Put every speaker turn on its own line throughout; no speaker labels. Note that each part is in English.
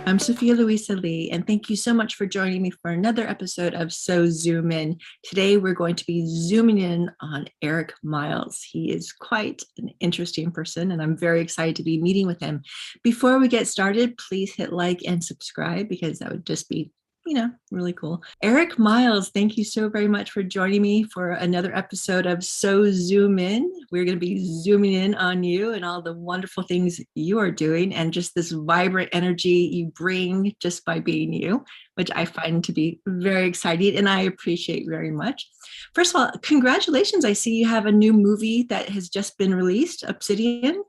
I'm Sophia Louisa Lee, and thank you so much for joining me for another episode of So Zoom In. Today, we're going to be zooming in on Eric Miles. He is quite an interesting person, and I'm very excited to be meeting with him. Before we get started, please hit like and subscribe because that would just be really cool. Eric Miles, thank you so very much for joining me for another episode of So Zoom In. We're going to be zooming in on you and all the wonderful things you are doing and just this vibrant energy you bring just by being you, which I find to be very exciting and I appreciate very much. First of all, congratulations. I see you have a new movie that has just been released, Obsidian,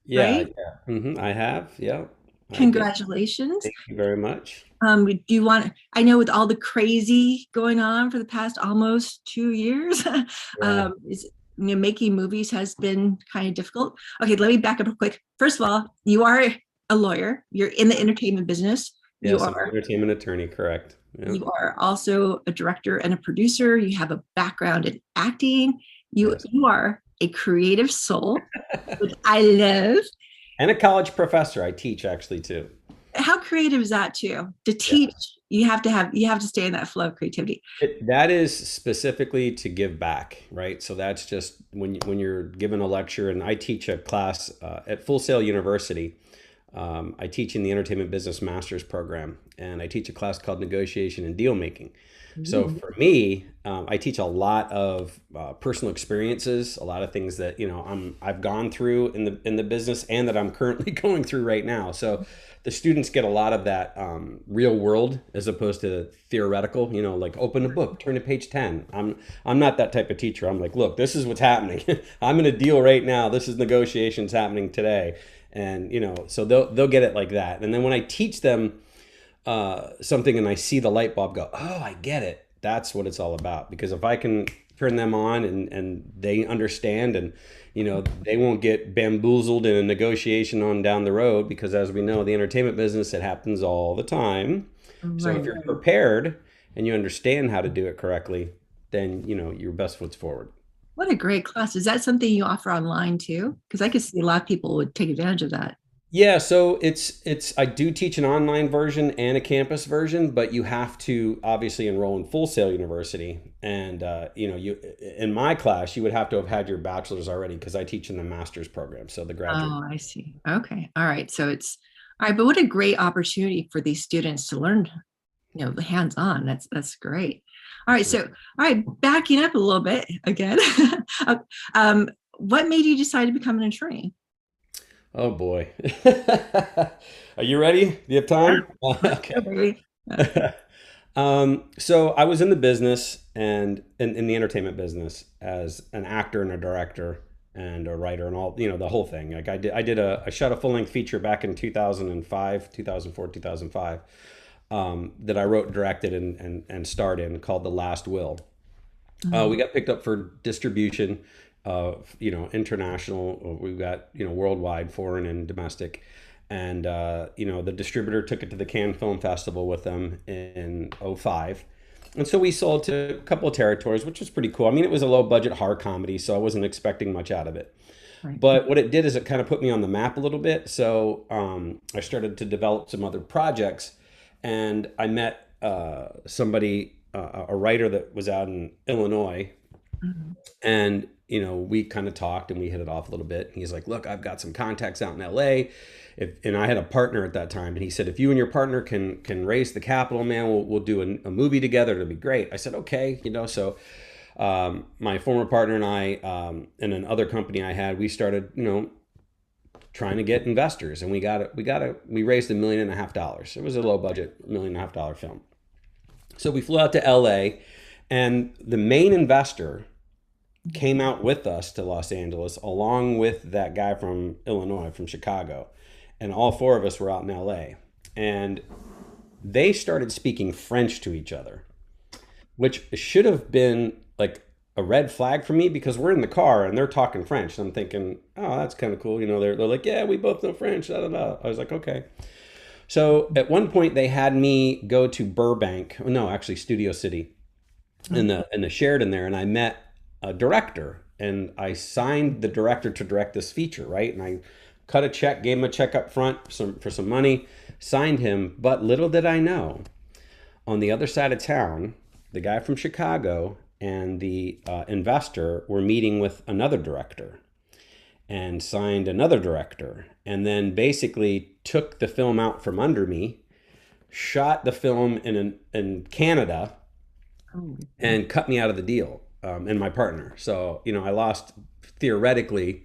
Yeah,
right?
yeah. I have. Yeah, I did.
Congratulations.
Thank you very much.
Do you want, I know with all the crazy going on for the past almost 2 years,
Yeah.
making movies has been kind of difficult. Okay, let me back up real quick. First of all, you are a lawyer. You're in the entertainment business. You
Yes, I'm an
are
entertainment attorney, correct. Yeah.
you are also a director and a producer. You have a background in acting. You
Yes.
you are a creative soul, which I love.
And a college professor. I teach actually too.
How creative is that too? To
Yeah.
teach, you have to stay in that flow of creativity.
That is specifically to give back, right? So that's just when you're given a lecture, and I teach a class at Full Sail University. I teach in the Entertainment Business Master's program, and I teach a class called Negotiation and Deal Making. So
Ooh.
for me, I teach a lot of personal experiences, a lot of things that I've gone through in the business, and that I'm currently going through right now. So the students get a lot of that real world as opposed to theoretical. Like open a book, turn to page 10. I'm not that type of teacher. I'm like, look, this is what's happening. I'm in a deal right now. This is negotiations happening today, and so they'll get it like that. And then when I teach them something and I see the light bulb go, oh, I get it. That's what it's all about. Because if I can turn them on and they understand, and they won't get bamboozled in a negotiation on down the road, because as we know, the entertainment business, it happens all the time. So if
Right.
you're prepared and you understand how to do it correctly, then your best foot's forward.
What a great class. Is that something you offer online too? Because I could see a lot of people would take advantage of that.
Yeah, so it's I do teach an online version and a campus version, but you have to obviously enroll in Full Sail University, and you in my class you would have to have had your bachelor's already, because I teach in the master's program, so the graduate.
Oh, I see. Okay. All right. So it's all right, but what a great opportunity for these students to learn, hands-on. That's great. All right. So, all right, backing up a little bit again. uh, um, what made you decide to become an attorney?
Oh boy, are you ready? Do you have
Yeah.
time?
Let's go,
Okay.
baby.
So I was in the business, and in the entertainment business, as an actor and a director and a writer and all, the whole thing. Like I shot a full length feature back in 2005, 2004, 2005, that I wrote, directed, and starred in, called The Last Will. We
Mhm.
got picked up for distribution, international. We got, worldwide, foreign and domestic. And, the distributor took it to the Cannes Film Festival with them in '05. And so we sold to a couple of territories, which was pretty cool. I mean, it was a low budget horror comedy, so I wasn't expecting much out of it.
Right.
But what it did is it kind of put me on the map a little bit. So I started to develop some other projects, and I met somebody, a writer that was out in Illinois,
Mhm.
and we kind of talked and we hit it off a little bit. And he's like, look, I've got some contacts out in LA. And I had a partner at that time, and he said, if you and your partner can raise the capital, man, we'll do a movie together. It'll be great. I said, okay. So my former partner and I, and another company I had, we started, trying to get investors, and we raised $1.5 million. It was a low budget $1.5 million film. So we flew out to LA, and the main investor came out with us to Los Angeles, along with that guy from Illinois, from Chicago. And all four of us were out in LA. And they started speaking French to each other, which should have been like a red flag for me, because we're in the car and they're talking French. And I'm thinking, oh, that's kind of cool. They're like, yeah, we both know French. Da, da, da. I was like, okay. So at one point they had me go to Burbank, no, actually Studio City, in the Sheraton there, and I met a director, and I signed the director to direct this feature, right? And I cut a check, gave him a check up front for some money, signed him. But little did I know, on the other side of town, the guy from Chicago and the investor were meeting with another director and signed another director, and then basically took the film out from under me, shot the film in Canada,
Oh,
and cut me out of the deal, and my partner. So, I lost, theoretically,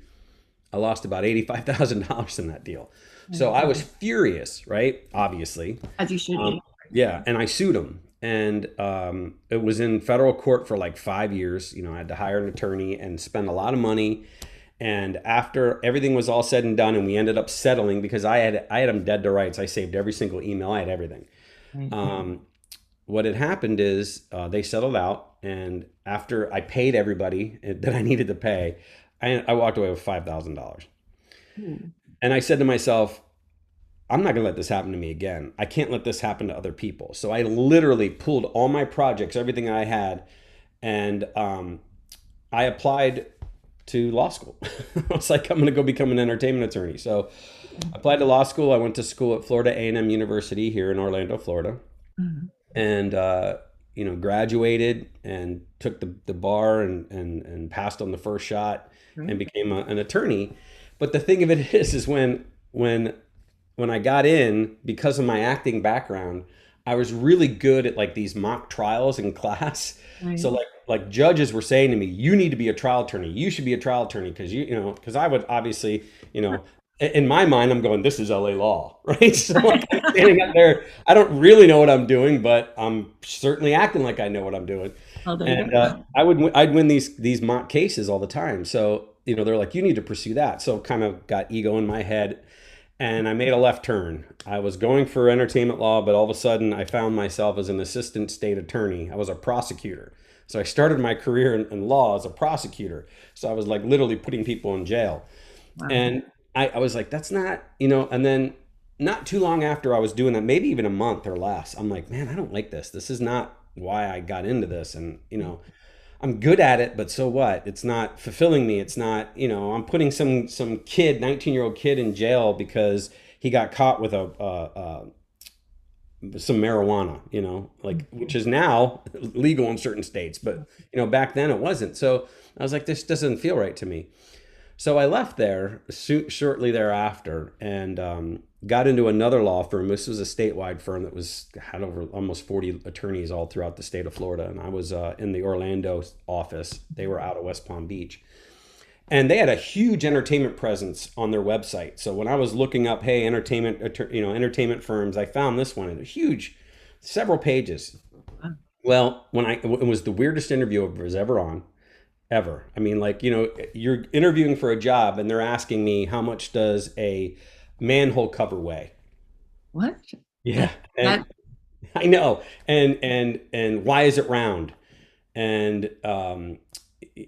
I lost about $85,000 in that deal. So I was furious, right? Obviously.
as you should be.
Yeah. And I sued him. And it was in federal court for like 5 years. I had to hire an attorney and spend a lot of money. And after everything was all said and done, and we ended up settling because I had them dead to rights. I saved every single email. I had everything.
Right.
What had happened is they settled out, and after I paid everybody that I needed to pay, I walked away with $5,000.
Ooh.
And I said to myself, I'm not going to let this happen to me again. I can't let this happen to other people. So I literally pulled all my projects, everything I had, and I applied to law school. I was like, I'm going to go become an entertainment attorney. So I applied to law school. I went to school at Florida A&M University here in Orlando, Florida,
Mhm.
and graduated and took the bar and passed on the first shot and
Right.
became an attorney. But the thing of it is when I got in, because of my acting background, I was really good at like these mock trials in class. So
Right.
like judges were saying to me, "You need to be a trial attorney. You should be a trial attorney because because I would obviously, in my mind, I'm going, this is LA law, right? So like I'm standing up there, I don't really know what I'm doing, but I'm certainly acting like I know what I'm doing.
Well, there you
And
go.
I'd win these mock cases all the time. So they're like, you need to pursue that. So kind of got ego in my head, and I made a left turn. I was going for entertainment law, but all of a sudden I found myself as an assistant state attorney. I was a prosecutor. So I started my career in law as a prosecutor. So I was like literally putting people in jail.
Wow.
And I was like, that's not, and then not too long after I was doing that, maybe even a month or less, I'm like, man, I don't like this. This is not why I got into this. And, I'm good at it, but so what? It's not fulfilling me. It's not, I'm putting some kid, 19-year-old kid in jail because he got caught with some marijuana, like which is now legal in certain states, but back then it wasn't. So I was like, this doesn't feel right to me. So I left there shortly thereafter and got into another law firm. This was a statewide firm that had over almost 40 attorneys all throughout the state of Florida. And I was in the Orlando office. They were out of West Palm Beach. And they had a huge entertainment presence on their website. So when I was looking up, hey, entertainment firms, I found this one. It was huge, several pages.
Wow.
Well, it was the weirdest interview I was ever on, ever. I mean, like, you're interviewing for a job and they're asking me how much does a manhole cover weigh?
What?
Yeah.
That
And
that
I know. And why is it round? And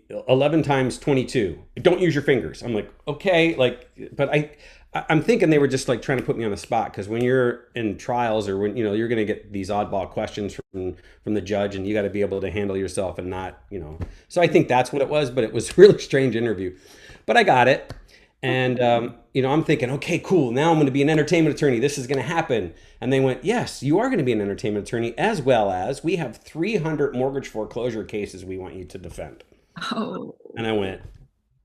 11 times 22. Don't use your fingers. I'm like, okay, like, but I'm thinking they were just like trying to put me on the spot because when you're in trials or when you're going to get these oddball questions from the judge and you got to be able to handle yourself and not. So I think that's what it was, but it was a really strange interview, but I got it. And I'm thinking, okay, cool. Now I'm going to be an entertainment attorney. This is going to happen. And they went, yes, you are going to be an entertainment attorney, as well as we have 300 mortgage foreclosure cases we want you to defend.
oh,
And I went,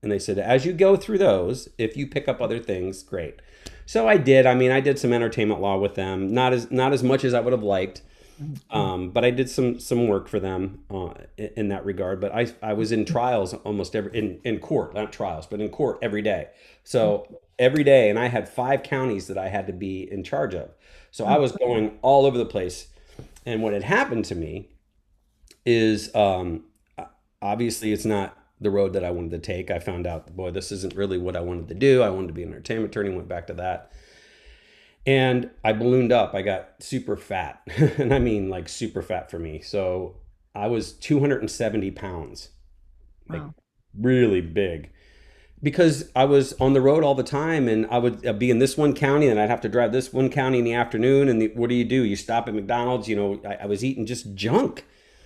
and they said, as you go through those, if you pick up other things, great. So I did. I mean, I did some entertainment law with them, not as much as I would have liked, but I did some work for them in that regard. But I was in trials almost in court, not trials, but in court every day. So every day, and I had 5 counties that I had to be in charge of. So I was going all over the place. And what had happened to me is obviously it's not the road that I wanted to take. I found out, boy, this isn't really what I wanted to do. I wanted to be an entertainment attorney, went back to that. And I ballooned up. I got super fat. And I mean like super fat for me. So I was 270 pounds, like
wow.
really big. Because I was on the road all the time and I would be in this one county and I'd have to drive this one county in the afternoon. And what do? You stop at McDonald's, I was eating just junk.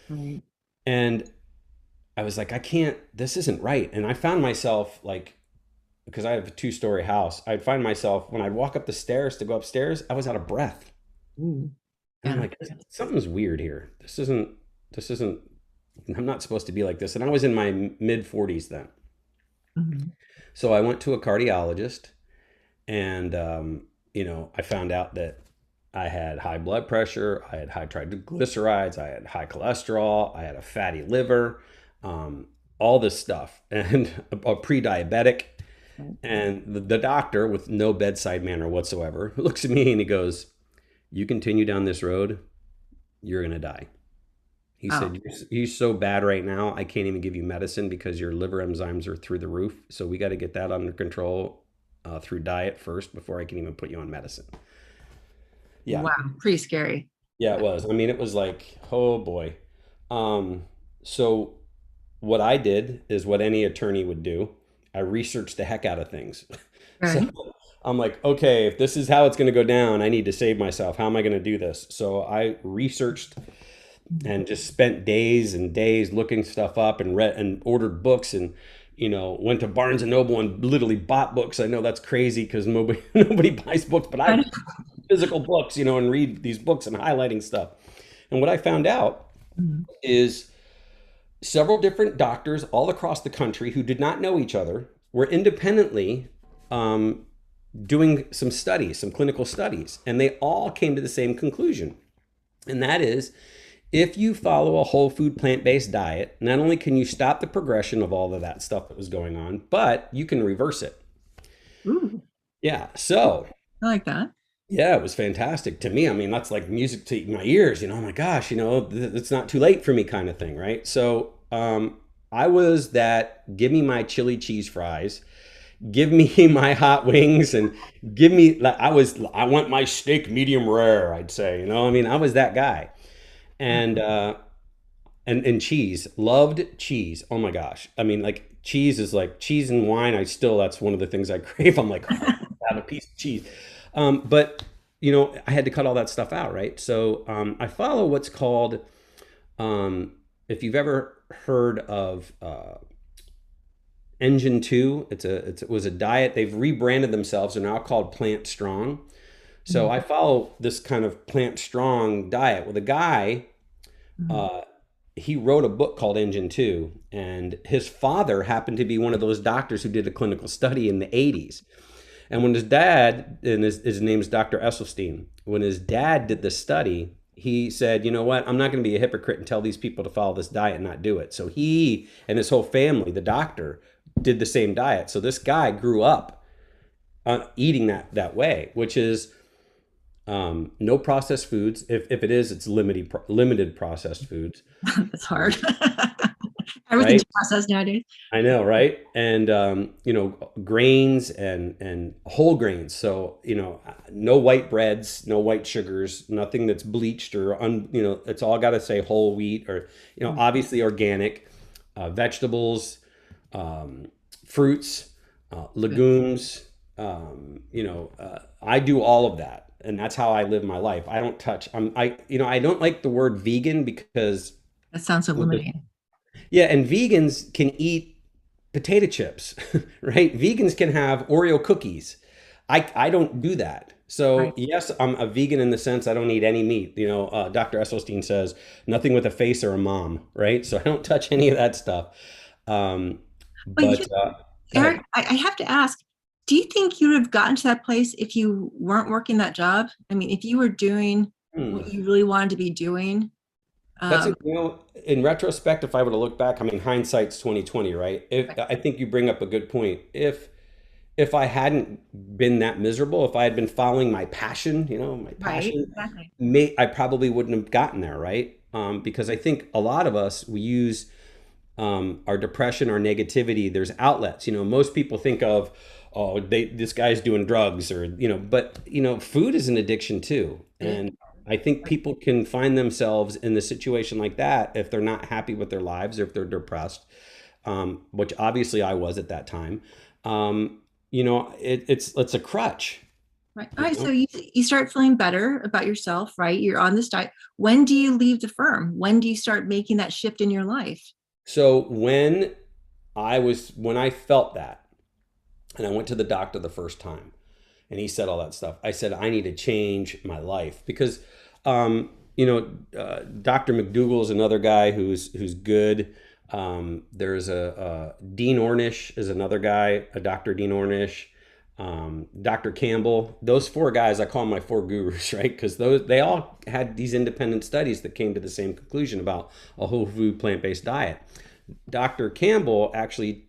Right.
And I was like, I can't, this isn't right. And I found myself like because I have a 2-story house, I'd find myself when I'd walk up the stairs to go upstairs, I was out of breath.
Ooh.
And I'm
Yeah.
like, something's weird here. This isn't, I'm not supposed to be like this. And I was in my mid 40s then.
Mhm.
So I went to a cardiologist and, I found out that I had high blood pressure, I had high triglycerides, I had high cholesterol, I had a fatty liver, um, all this stuff, and a pre-diabetic.
Right.
And the doctor, with no bedside manner whatsoever, looks at me and he goes, "You continue down this road, you're gonna die." He
Oh,
said, "You're so bad right now, I can't even give you medicine because your liver enzymes are through the roof. So we got to get that under control through diet first before I can even put you on medicine." Yeah,
wow. Pretty scary.
yeah, it was. I mean, it was like, oh boy. Um, so what I did is what any attorney would do. I researched the heck out of things. So
Right.
I'm like, okay, if this is how it's going to go down, I need to save myself. How am I going to do this? So I researched
Mhm.
and just spent days and days looking stuff up and read and ordered books and went to Barnes and Noble and literally bought books. I know that's crazy because nobody buys books, but I
Right.
physical books, and read these books and highlighting stuff. And what I found out
Mhm.
is several different doctors all across the country who did not know each other were independently um, doing some studies, some clinical studies, and they all came to the same conclusion. And that is, if you follow a whole food plant-based diet, not only can you stop the progression of all of that stuff that was going on, but you can reverse it.
Ooh,
Yeah. So
I like that.
yeah, it was fantastic to me. I mean, that's like music to my ears, Oh my gosh, it's not too late for me kind of thing, right? So, I was that give me my chili cheese fries, give me my hot wings, and give me like I want my steak medium rare, I'd say, I mean, I was that guy. And and cheese, loved cheese. Oh my gosh. I mean, like cheese is like cheese and wine. That's one of the things I crave. I'm like, oh, have a piece of cheese. But I had to cut all that stuff out, right? So I follow what's called, um, if you've ever heard of Engine Two, it was a diet. They've rebranded themselves. They're now called Plant Strong. So
Mhm.
I follow this kind of Plant Strong diet. Well, the guy,
Mhm.
uh, he wrote a book called Engine Two, and his father happened to be one of those doctors who did a clinical study in the 80s. And when his dad, and his name's Dr. Esselstyn, when his dad did the study, he said, you know what, I'm not going to be a hypocrite and tell these people to follow this diet and not do it. So he and his whole family, the doctor, did the same diet. So this guy grew up eating that way, which is no processed foods. If it is, it's limited processed foods,
That's hard. Everything's
right?
processed nowadays.
I know, right? And grains and whole grains. So no white breads, no white sugars, nothing that's bleached or it's all got to say whole wheat or obviously organic, vegetables, um, fruits,
Good.
legumes. I do all of that, and that's how I live my life. I don't touch. I don't like the word vegan because
That sounds so limiting.
yeah, and vegans can eat potato chips, right? Vegans can have Oreo cookies. I don't do that. So
Right.
yes, I'm a vegan in the sense I don't eat any meat. Dr. Esselstyn says nothing with a face or a mom, right? So I don't touch any of that stuff. Um,
But
but go ahead.
Eric, I have to ask, do you think you would have gotten to that place if you weren't working that job? I mean, if you were doing
Hmm.
what you really wanted to be doing,
That's
um,
in retrospect, if I were to look back, I mean, hindsight's 2020, right? I think you bring up a good point. If I hadn't been that miserable, if I had been following my passion, my
right,
passion,
exactly.
I probably wouldn't have gotten there, right? Because I think a lot of us, we use our depression, our negativity, there's outlets. Most people think of, oh, this guy's doing drugs or, but, food is an addiction too.
It,
And I think people can find themselves in the situation like that if they're not happy with their lives or if they're depressed, which obviously I was at that time. It's a crutch,
right. All
you
right. So
know?
you start feeling better about yourself, right? You're on this diet. When do you leave the firm? When do you start making that shift in your life?
So when I felt that, And I went to the doctor the first time, and he said all that stuff. I said, I need to change my life because, Dr. McDougall is another guy who's good. There's a Dean Ornish is another guy, a Dr. Dean Ornish, Dr. Campbell. Those four guys, I call them my four gurus, right? Because they all had these independent studies that came to the same conclusion about a whole food plant-based diet. Dr. Campbell actually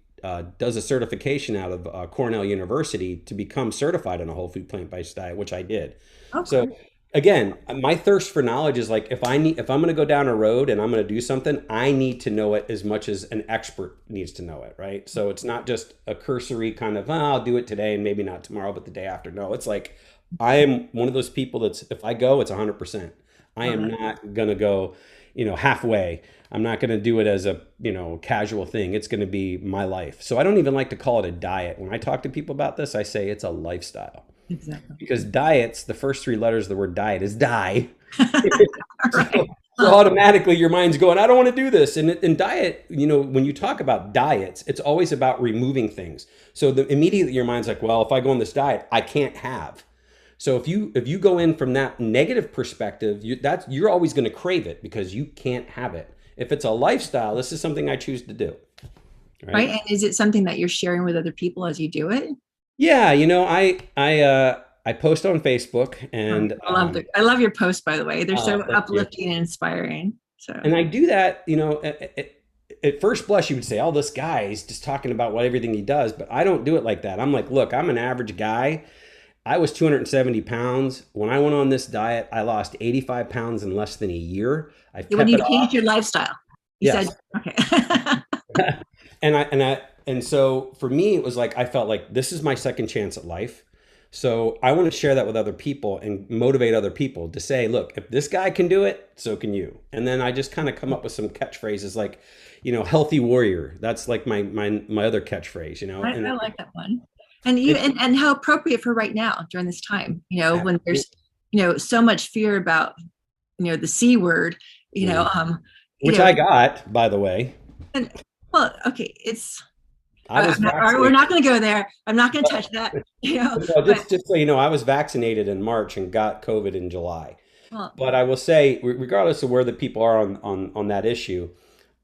does a certification out of Cornell University to become certified in a whole food plant-based diet, which I did.
Okay.
So again, my thirst for knowledge is like if I'm going to go down a road and I'm going to do something, I need to know it as much as an expert needs to know it, right? So it's not just a cursory kind of, I'll do it today and maybe not tomorrow, but the day after. No, it's like I am one of those people that's if I go, it's 100%. I am not going to go, halfway. I'm not going to do it as a, casual thing. It's going to be my life. So I don't even like to call it a diet. When I talk to people about this, I say it's a lifestyle.
Exactly.
Because diets, the first three letters of the word diet is die.
Right.
So automatically your mind's going, I don't want to do this. And in diet, when you talk about diets, it's always about removing things. So immediately your mind's like, well, if I go on this diet, I can't have. So if you go in from that negative perspective, you're always going to crave it because you can't have it. If it's a lifestyle, this is something I choose to do.
Right. And is it something that you're sharing with other people as you do it?
Yeah, I post on Facebook, and
I love your posts, by the way. They're so
thank
uplifting and inspiring. So
and I do that, at first blush you would say, oh, this guy is just talking about everything he does, but I don't do it like that. I'm like, look, I'm an average guy. I was 270 pounds. When I went on this diet, I lost 85 pounds in less than a year.
When you changed your lifestyle, you
Yes.
said, okay.
And so for me, it was like, I felt like this is my second chance at life. So I want to share that with other people and motivate other people to say, look, if this guy can do it, so can you. And then I just kind of come up with some catchphrases like, healthy warrior. That's like my other catchphrase,
I like that one. And how appropriate for right now during this time, when there's, so much fear about, the C word,
which I got, by the way.
And well, okay,
We're
not going to go there. I'm not going to touch that.
Just so you know, I was vaccinated in March and got COVID in July.
Well,
but I will say, regardless of where the people are on that issue,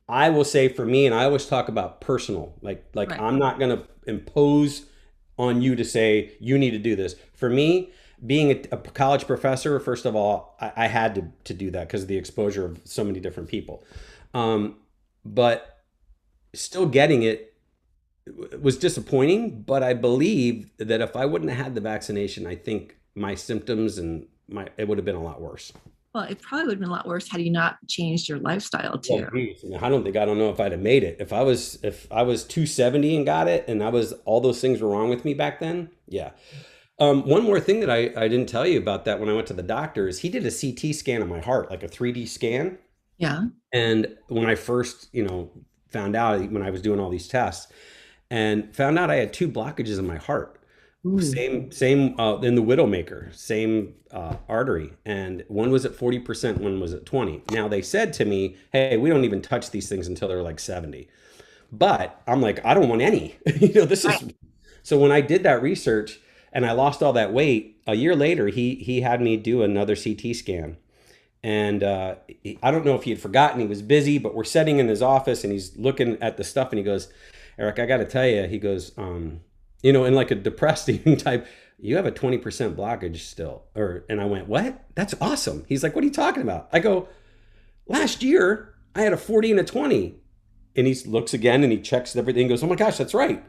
I will say for me, and I always talk about personal, like right. I'm not going to impose on you to say you need to do this. For me, being a college professor, first of all, I had to do that because of the exposure of so many different people. But still getting it was disappointing, but I believe that if I wouldn't have had the vaccination, I think my symptoms and it would have been a lot worse.
Well, it probably would have been a lot worse had you not changed your lifestyle too.
I don't know if I'd have made it. If I was 270 and got it and all those things were wrong with me back then. Yeah. One more thing that I didn't tell you about that when I went to the doctor is he did a CT scan of my heart, like a 3D scan.
Yeah.
And when I first, found out when I was doing all these tests and found out I had 2 blockages in my heart. Ooh. Same in the Widowmaker, same artery. And one was at 40%, one was at 20. Now they said to me, hey, we don't even touch these things until they're like 70. But I'm like, I don't want any, this is, so when I did that research and I lost all that weight, a year later, he had me do another CT scan. And I don't know if he had forgotten, he was busy, but we're sitting in his office and he's looking at the stuff and he goes, Eric, I got to tell you, he goes, in like a depressing type, you have a 20% blockage still. And I went, what? That's awesome. He's like, what are you talking about? I go, last year I had a 40 and a 20. And he looks again and he checks everything and goes, oh my gosh, that's right.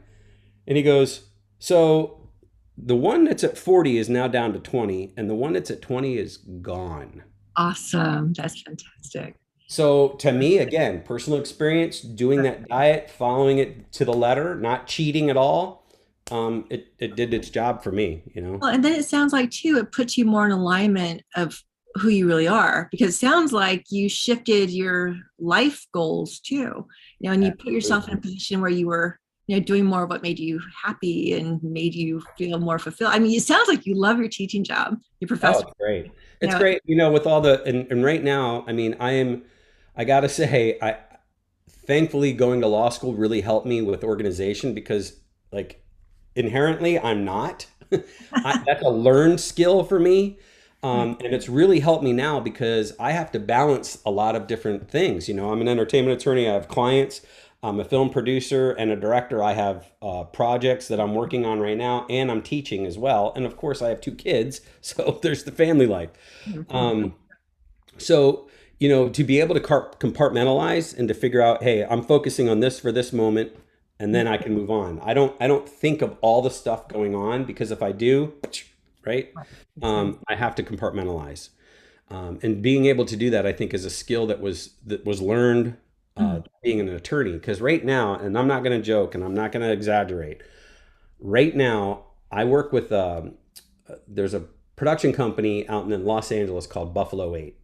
And he goes, so the one that's at 40 is now down to 20 and the one that's at 20 is gone.
Awesome. That's fantastic.
So to me, again, personal experience, doing that diet, following it to the letter, not cheating at all. It did its job for me,
Well, and then it sounds like too, it puts you more in alignment of who you really are, because it sounds like you shifted your life goals too, and you put yourself in a position where you were, doing more of what made you happy and made you feel more fulfilled. I mean, it sounds like you love your teaching job, your professor.
Oh, it's great. It's great. With all and right now, I mean, I got to say, thankfully going to law school really helped me with organization because like inherently I'm not. That's a learned skill for me.
Right.
And it's really helped me now because I have to balance a lot of different things. I'm an entertainment attorney. I have clients. I'm a film producer and a director. I have projects that I'm working on right now, and I'm teaching as well. And of course, I have two kids, so there's the family life. Um, so, to be able to compartmentalize and to figure out, hey, I'm focusing on this for this moment, and then I can move on. I don't think of all the stuff going on, because if I do, right, I have to compartmentalize. And being able to do that, I think, is a skill that was learned
Mhm.
being an attorney. Because right now, and I'm not going to joke and I'm not going to exaggerate. Right now, I work with there's a production company out in Los Angeles called Buffalo 8.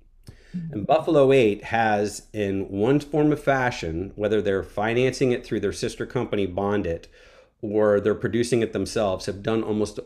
And Buffalo 8 has, in one form of fashion, whether they're financing it through their sister company, Bond It, or they're producing it themselves, have done almost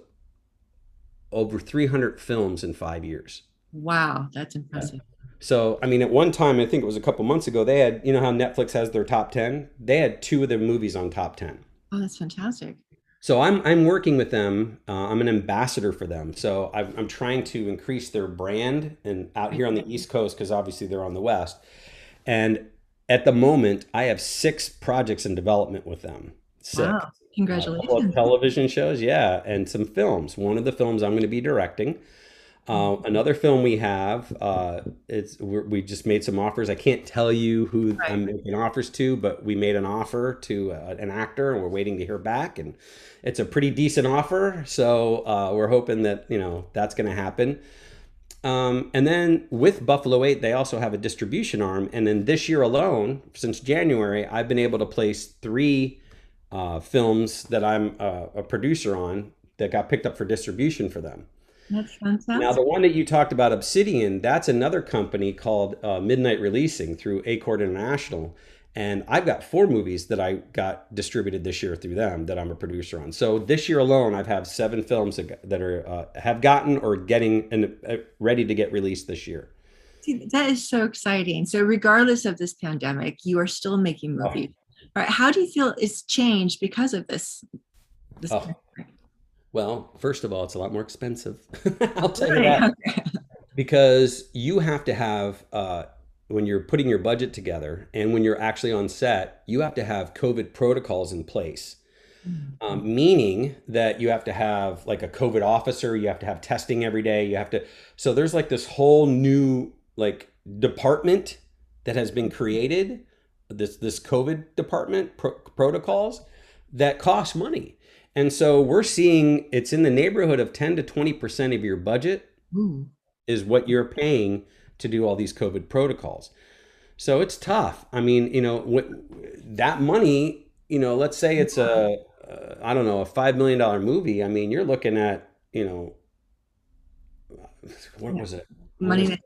over 300 films in 5 years.
Wow, that's impressive.
So, I mean, at one time, I think it was a couple months ago, they had, how Netflix has their top 10? They had two of their movies on top 10.
Oh, that's fantastic.
So I'm working with them. I'm an ambassador for them. So I'm trying to increase their brand and out
Right.
here on the East Coast, because obviously they're on the West. And at the moment, I have 6 projects in development with them. 6.
Wow,
A couple of
congratulations.
television shows, yeah, and some films. One of the films I'm going to be directing. Another film we have, we just made some offers. I can't tell you who
Right.
I'm making offers to, but we made an offer to an actor, and we're waiting to hear back. And it's a pretty decent offer, so we're hoping that that's going to happen. And then with Buffalo 8, they also have a distribution arm. And then this year alone, since January, I've been able to place 3 films that I'm a producer on that got picked up for distribution for them.
That's
Now, the
fantastic.
one that you talked about, Obsidian, that's another company called Midnight Releasing through Acord International. And I've got 4 movies that I got distributed this year through them that I'm a producer on. So this year alone, I've had 7 films that are have gotten or getting and ready to get released this year.
See, that is so exciting. So regardless of this pandemic, you are still making
Oh,
movies. Right. How do you feel it's changed because of this
oh.
pandemic?
Well, first of all, it's a lot more expensive. I'll tell you
Right.
that.
Okay.
Because you have to have, when you're putting your budget together and when you're actually on set, you have to have COVID protocols in place.
Mhm.
Meaning that you have to have like a COVID officer, you have to have testing every day, so there's like this whole new like department that has been created, this COVID department protocols that cost money. And so we're seeing it's in the neighborhood of 10 to 20% of your budget
Ooh.
is what you're paying to do all these COVID protocols. So it's tough. I mean, that money, let's say it's I don't know, a $5 million movie. I mean, you're looking at, what
Yeah.
was it? What
Money
was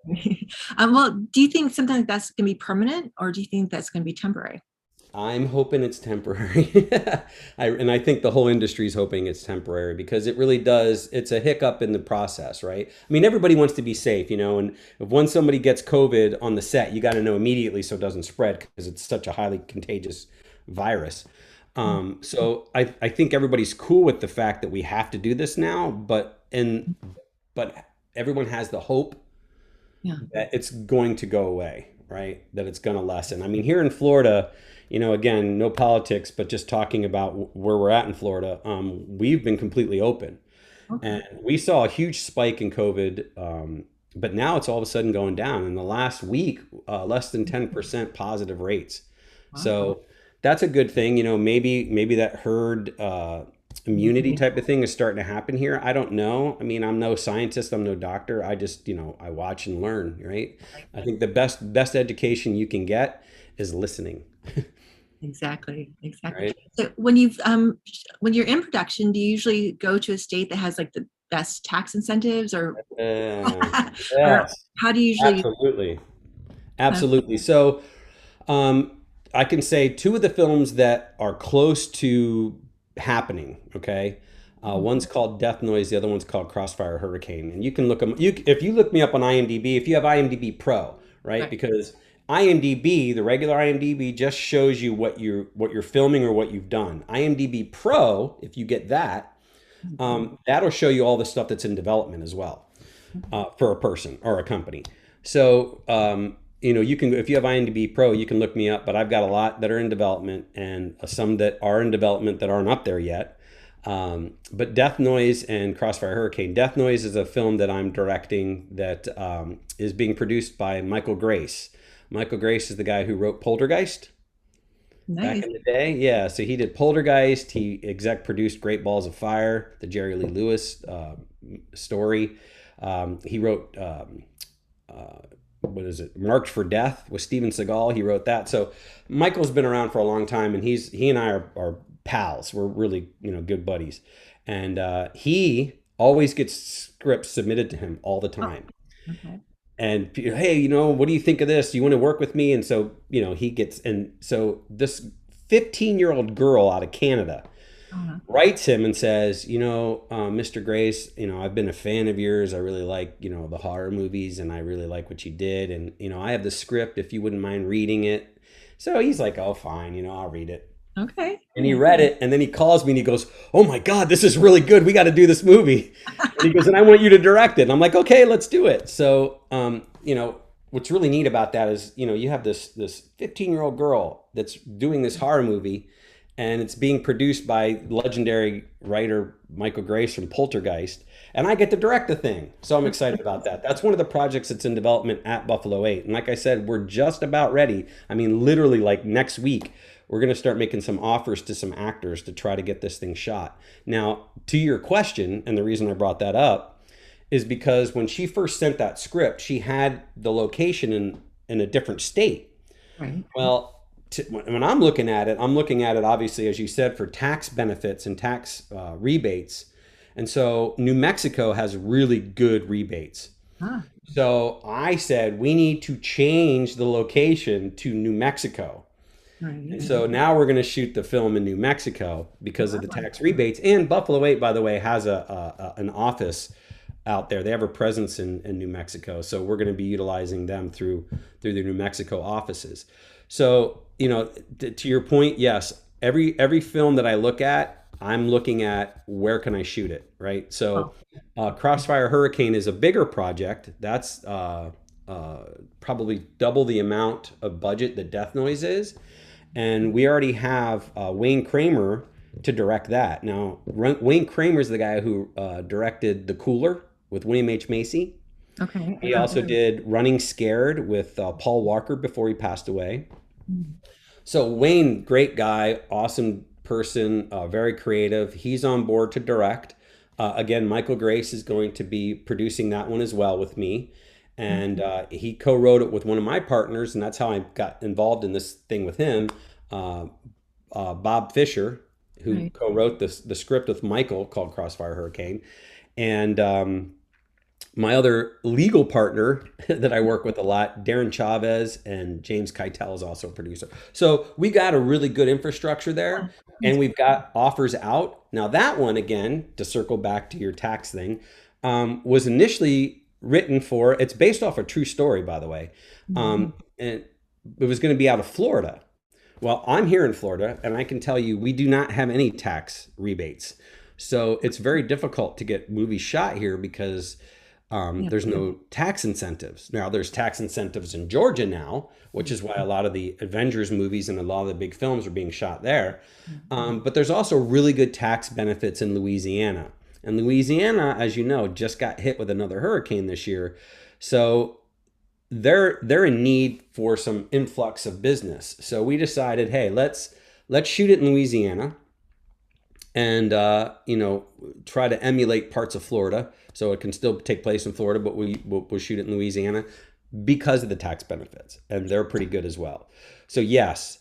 that well, do you think something like that's gonna be permanent or do you think that's gonna be temporary?
I'm hoping it's temporary. And I think the whole industry is hoping it's temporary because it really does. It's a hiccup in the process, right? I mean, everybody wants to be safe, and if once somebody gets COVID on the set, you got to know immediately so it doesn't spread because it's such a highly contagious virus. So I think everybody's cool with the fact that we have to do this now, but everyone has the hope
Yeah.
that it's going to go away, right? That it's going to lessen. I mean, here in Florida, again, no politics, but just talking about where we're at in Florida, we've been completely open.
Okay.
And we saw a huge spike in COVID, but now it's all of a sudden going down. In the last week, less than 10% positive rates.
Wow.
So that's a good thing. Maybe that herd immunity type of thing is starting to happen here. I don't know. I mean, I'm no scientist. I'm no doctor. I just, I watch and learn, right? I think the best education you can get is listening,
Exactly. Exactly.
right?
So when you're in production, do you usually go to a state that has like the best tax incentives or
Uh,
or
yes,
how do you usually
absolutely. Absolutely. So, I can say 2 of the films that are close to happening. Okay, one's called Death Noise. The other one's called Crossfire Hurricane. And you can look them. If you look me up on IMDb, if you have IMDb Pro, right?
Right.
Because IMDb, the regular IMDb, just shows you what you're filming or what you've done. IMDb Pro, if you get that,
Mhm.
that'll show you all the stuff that's in development as well, for a person or a company. So, you can, if you have IMDb Pro, you can look me up, but I've got a lot that are in development and some that are in development that aren't up there yet. But Death Noise and Crossfire Hurricane. Death Noise is a film that I'm directing that is being produced by Michael Grace. Michael Grace is the guy who wrote Poltergeist back
Nice.
in the day. Yeah, so he did Poltergeist. He exec produced Great Balls of Fire, the Jerry Lee Lewis story. He wrote what is it? Marked for Death with Steven Seagal. He wrote that. So Michael's been around for a long time, and he and I are pals. We're really good buddies, and he always gets scripts submitted to him all the
Oh,
time.
okay.
And hey, what do you think of this? Do you want to work with me? And so he gets, and so this 15-year-old girl out of Canada
Uh-huh.
writes him and says, Mr. Grace, I've been a fan of yours. I really like, the horror movies, and I really like what you did. And, I have the script if you wouldn't mind reading it. So he's like, oh, fine, I'll read it.
Okay.
And he read it, and then he calls me and he goes, oh my God, this is really good. We got to do this movie. And he goes, and I want you to direct it. And I'm like, okay, let's do it. So, what's really neat about that is, you have this 15-year-old girl that's doing this horror movie, and it's being produced by legendary writer Michael Grace from Poltergeist, and I get to direct the thing. So I'm excited about that. That's one of the projects that's in development at Buffalo 8. And like I said, we're just about ready. I mean, literally like next week, we're going to start making some offers to some actors to try to get this thing shot. Now, to your question, and the reason I brought that up is because when she first sent that script, she had the location in a different state.
Right.
Well, when I'm looking at it obviously, as you said, for tax benefits and tax rebates. And so New Mexico has really good rebates.
Ah,
So I said, we need to change the location to New Mexico. And
right.
so now we're going to shoot the film in New Mexico because of the
Wow.
tax rebates. And Buffalo 8, by the way, has an office out there. They have a presence in New Mexico. So we're going to be utilizing them through the New Mexico offices. So, to your point, yes, every film that I look at, I'm looking at where can I shoot it, right? So
Oh,
Crossfire Hurricane is a bigger project. That's probably double the amount of budget that Death Noise is. And we already have Wayne Kramer to direct that. Now, Wayne Kramer is the guy who directed The Cooler with William H. Macy.
okay.
He also did Running Scared with Paul Walker before he passed away. So Wayne, great guy, awesome person, very creative. He's on board to direct. Again, Michael Grace is going to be producing that one as well with me. And he co-wrote it with one of my partners, and that's how I got involved in this thing with him, Bob Fisher, who
Right.
co-wrote the script with Michael called Crossfire Hurricane. And my other legal partner that I work with a lot, Darren Chavez, and James Keitel is also a producer. So we got a really good infrastructure there, and we've got offers out. Now that one, again, to circle back to your tax thing, was initially written for, it's based off a true story, by the way. And it was going to be out of Florida. Well, I'm here in Florida, and I can tell you we do not have any tax rebates. So it's very difficult to get movies shot here because
Yeah.
there's no tax incentives. Now, there's tax incentives in Georgia now, which is why a lot of the Avengers movies and a lot of the big films are being shot there. But there's also really good tax benefits in Louisiana. And Louisiana, as you know, just got hit with another hurricane this year. So they're in need for some influx of business. So we decided, hey, let's shoot it in Louisiana and try to emulate parts of Florida so it can still take place in Florida, but we'll shoot it in Louisiana because of the tax benefits, and they're pretty good as well. So yes,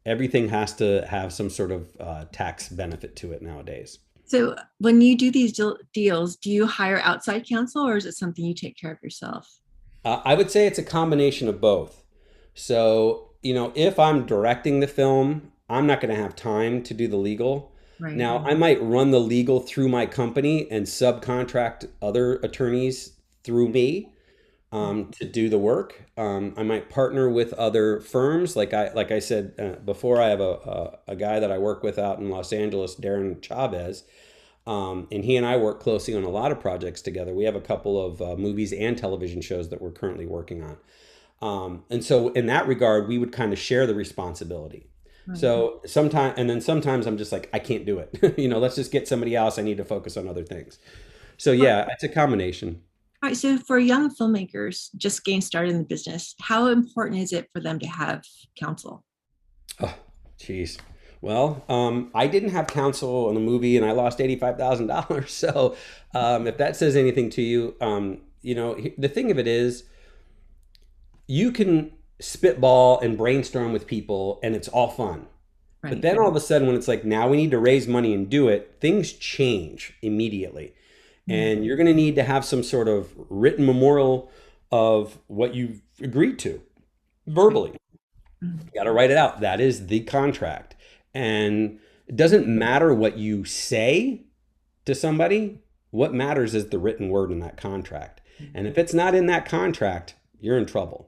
everything has to have some sort of tax benefit to it nowadays.
So when you do these deals, do you hire outside counsel or is it something you take care of yourself?
I would say it's a combination of both. So, if I'm directing the film, I'm not going to have time to do the legal.
Right.
Now, I might run the legal through my company and subcontract other attorneys through me. to do the work. I might partner with other firms. Like I said before, I have a guy that I work with out in Los Angeles, Darren Chavez, and he and I work closely on a lot of projects together. We have a couple of movies and television shows that we're currently working on. And so in that regard, we would kind of share the responsibility.
Right.
So sometimes, and then sometimes I'm just like, I can't do it. Let's just get somebody else. I need to focus on other things. So
Well,
yeah, it's a combination.
all right. So for young filmmakers just getting started in the business, how important is it for them to have counsel?
Oh, geez. Well, I didn't have counsel on the movie, and I lost $85,000. So, if that says anything to you, the thing of it is, you can spitball and brainstorm with people, and it's all fun. But
Right.
then all of a sudden, when it's like, now we need to raise money and do it, things change immediately.
Mm.
And you're going to need to have some sort of written memorial of what you've agreed to
Right.
verbally.
Mm.
You got to write it out. That is the contract. And it doesn't matter what you say to somebody. What matters is the written word in that contract. And if it's not in that contract, you're in trouble.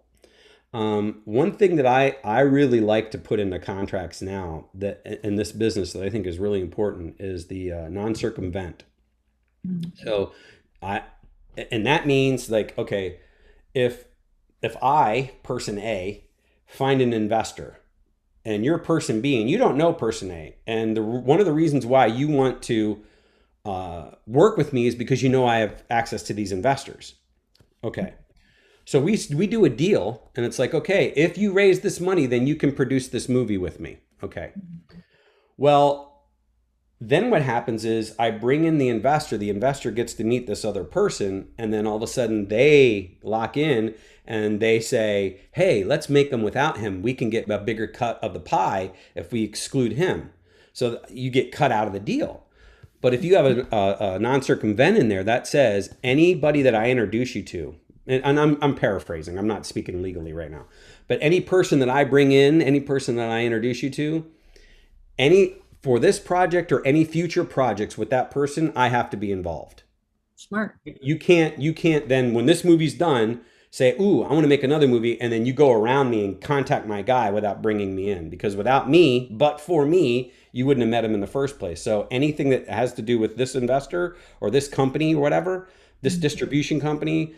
One thing that I really like to put into contracts now that in this business that I think is really important is the non-circumvent.
Mm.
So I, and that means like, okay, if I, person A, find an investor and you're person B and you don't know person A, and one of the reasons why you want to work with me is because you know I have access to these investors. Okay. So we do a deal and it's like, okay, if you raise this money, then you can produce this movie with me. Okay. Well, then what happens is I bring in the investor gets to meet this other person, and then all of a sudden they lock in and they say, hey, let's make them without him. We can get a bigger cut of the pie if we exclude him. So you get cut out of the deal. But if you have a non-circumvent in there that says anybody that I introduce you to, and I'm paraphrasing, I'm not speaking legally right now, but any person that I bring in, any person that I introduce you to, any for this project or any future projects with that person, I have to be involved.
Smart.
You can't then when this movie's done say, "Ooh, I want to make another movie," and then you go around me and contact my guy without bringing me in, because without me, but for me, you wouldn't have met him in the first place. So anything that has to do with this investor or this company or whatever, this
Mm.
distribution company,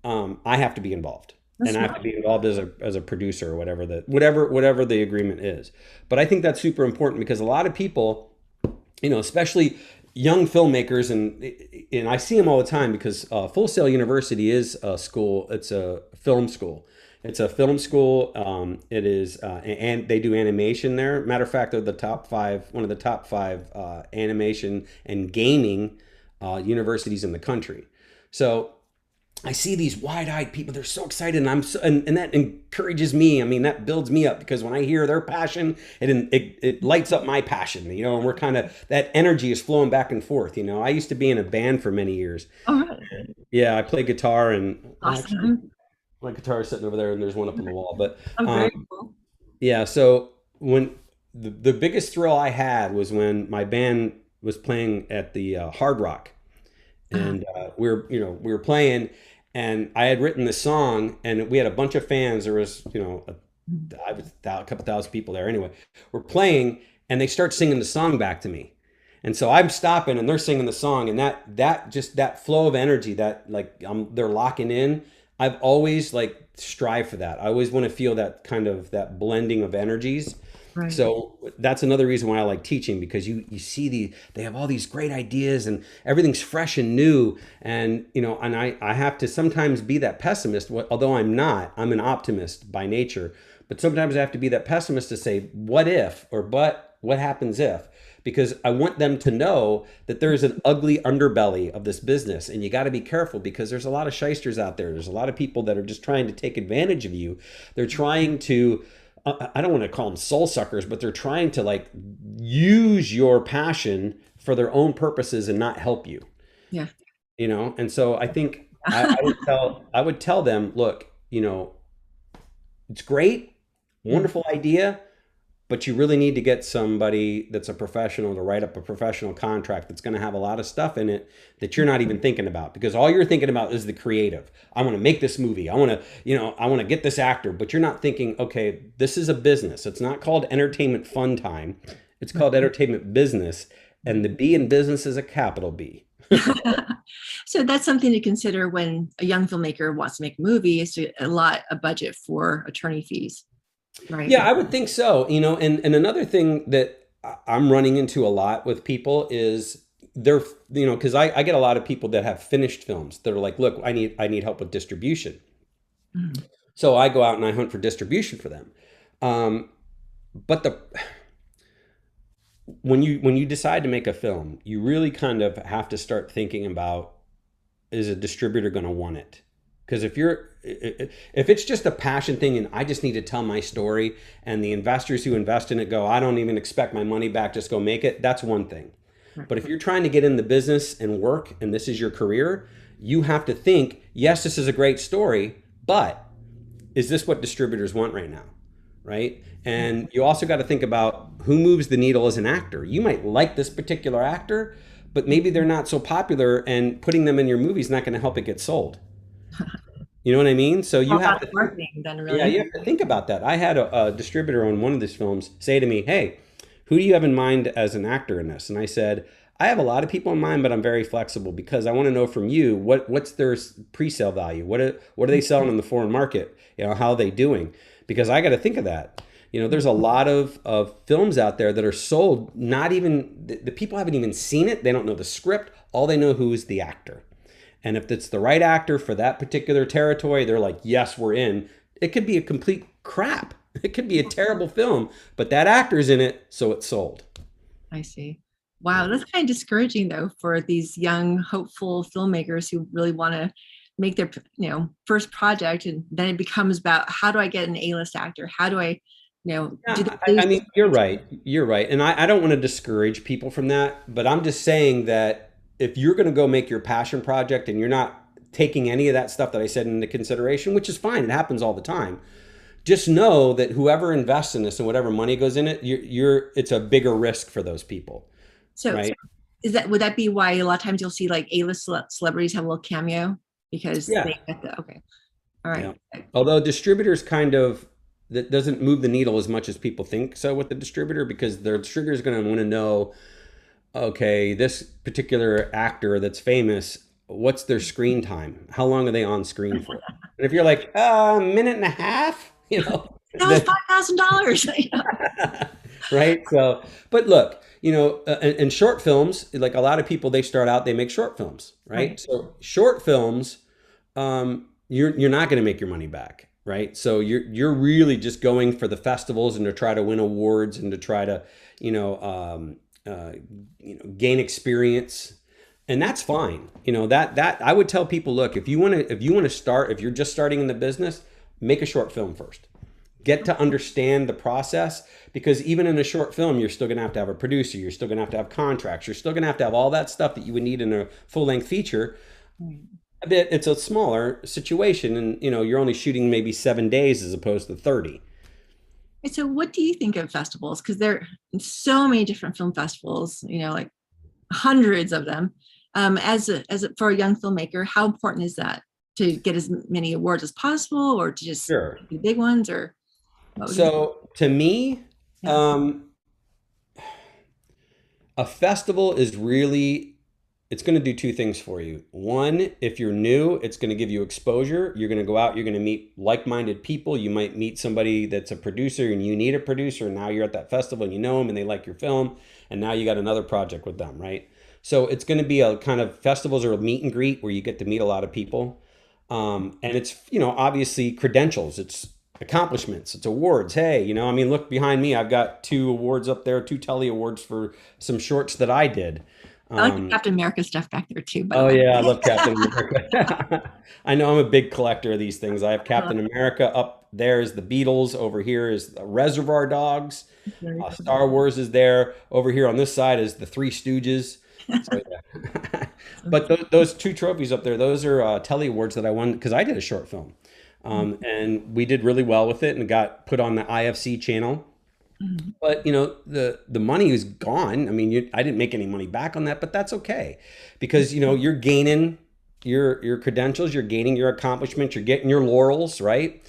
I have to be involved.
That's
And I have to
smart.
be involved as a producer or whatever the agreement is. But I think that's super important because a lot of people, especially young filmmakers, and I see them all the time because Full Sail University is a school. It's a film school. It's a film school. It is, and they do animation there. Matter of fact, they're one of the top five animation and gaming universities in the country. So I see these wide-eyed people. They're so excited, and and that encourages me. I mean, that builds me up because when I hear their passion, it lights up my passion. And we're kind of that energy is flowing back and forth. I used to be in a band for many years.
All right.
Yeah, I play guitar, and actually,
Awesome.
my guitar is sitting over there, and there's one up on the wall. But
Oh,
um,
very cool.
yeah, so when the biggest thrill I had was when my band was playing at the Hard Rock,
Uh,
and we were playing, and I had written this song, and we had a bunch of fans. There was I was a couple thousand people there. Anyway, we're playing, and they start singing the song back to me, and so I'm stopping, and they're singing the song, and that flow of energy that like they're locking in. I've always like strive for that. I always want to feel that kind of that blending of energies.
right.
So that's another reason why I like teaching, because you see they have all these great ideas and everything's fresh and new, and I have to sometimes be that pessimist, although I'm an optimist by nature, but sometimes I have to be that pessimist to say what if, or but what happens if, because I want them to know that there's an ugly underbelly of this business, and you got to be careful because there's a lot of shysters out there. There's a lot of people that are just trying to take advantage of you. They're trying to I don't want to call them soul suckers, but they're trying to like use your passion for their own purposes and not help you,
Yeah.
And so I think I would tell them, look, it's great,
Mm.
wonderful idea, but you really need to get somebody that's a professional to write up a professional contract that's going to have a lot of stuff in it that you're not even thinking about, because all you're thinking about is the creative. I want to make this movie. I want to, I want to get this actor, but you're not thinking, okay, this is a business. It's not called entertainment fun time. It's called entertainment business. And the B in business is a capital B.
So that's something to consider when a young filmmaker wants to make a movie, is to allot a budget for attorney fees, right?
Yeah, I would think so. And another thing that I'm running into a lot with people is they're, because I get a lot of people that have finished films that are like, look, I need help with distribution. Mm-hmm. So I go out and I hunt for distribution for them. But when you decide to make a film, you really kind of have to start thinking about, is a distributor going to want it? Because if it's just a passion thing and I just need to tell my story, and the investors who invest in it go, I don't even expect my money back, just go make it, that's one thing. But if you're trying to get in the business and work, and this is your career, you have to think, yes, this is a great story, but is this what distributors want right now? Right? And you also got to think about who moves the needle as an actor. You might like this particular actor, but maybe they're not so popular, and putting them in your movie is not going to help it get sold. You know what I mean? So you have to you have to think about that. I had a distributor on one of these films say to me, hey, who do you have in mind as an actor in this? And I said, I have a lot of people in mind, but I'm very flexible, because I want to know from you what's their pre-sale value? What are they selling in the foreign market? How are they doing? Because I got to think of that. There's a lot of films out there that are sold, not even, the people haven't even seen it. They don't know the script. All they know who is the actor. And if it's the right actor for that particular territory, they're like, yes, we're in. It could be a complete crap. It could be a terrible film, but that actor's in it, so it's sold.
I see. Wow, that's kind of discouraging, though, for these young, hopeful filmmakers who really want to make their first project, and then it becomes about, how do I get an A-list actor? How do I do
I mean, you're right. And I don't want to discourage people from that, but I'm just saying that if you're going to go make your passion project and you're not taking any of that stuff that I said into consideration, which is fine, it happens all the time, just know that whoever invests in this and whatever money goes in it, it's a bigger risk for those people.
So,
right?
Would that be why a lot of times you'll see like A-list celebrities have a little cameo, because they get okay. All right.
Yeah. Although distributors that doesn't move the needle as much as people think so with the distributor, because the distributor is going to want to know, okay, this particular actor that's famous, what's their screen time? How long are they on screen for? And if you're like, a minute and a half,
that was $5,000.
Right? So, but look, in short films, like a lot of people, they start out, they make short films, right? So short films, you're not going to make your money back. Right. So you're really just going for the festivals and to try to win awards and to try to, gain experience. And that's fine. That I would tell people, look, if you want to start, if you're just starting in the business, make a short film first. Get to understand the process, because even in a short film, you're still going to have a producer. You're still going to have contracts. You're still going to have all that stuff that you would need in a full length feature. It's a smaller situation, and you're only shooting maybe 7 days as opposed to 30.
So what do you think of festivals? Because there are so many different film festivals, like hundreds of them. For a young filmmaker, how important is that to get as many awards as possible, or to just the big ones? Or
so to me, a festival is really, it's going to do two things for you. One, if you're new, it's going to give you exposure. You're going to go out, you're going to meet like-minded people. You might meet somebody that's a producer and you need a producer, and now you're at that festival and you know them and they like your film, and now you got another project with them, right? So it's going to be a kind of, festivals are a meet and greet where you get to meet a lot of people. And it's, obviously credentials, it's accomplishments, it's awards. Hey, look behind me, I've got 2 awards up there, 2 Telly Awards for some shorts that I did.
I like the Captain America stuff back there too.
Yeah, I love Captain America. I know, I'm a big collector of these things. I have Captain America up there is the Beatles. Over here is the Reservoir Dogs. Star Wars is there. Over here on this side is the Three Stooges. So, yeah. But those 2 trophies up there, those are Telly Awards that I won because I did a short film. And we did really well with it and got put on the IFC channel.
Mhm.
But the money is gone. I mean, I didn't make any money back on that, but that's okay, because you're gaining your credentials, you're gaining your accomplishments, you're getting your laurels, right?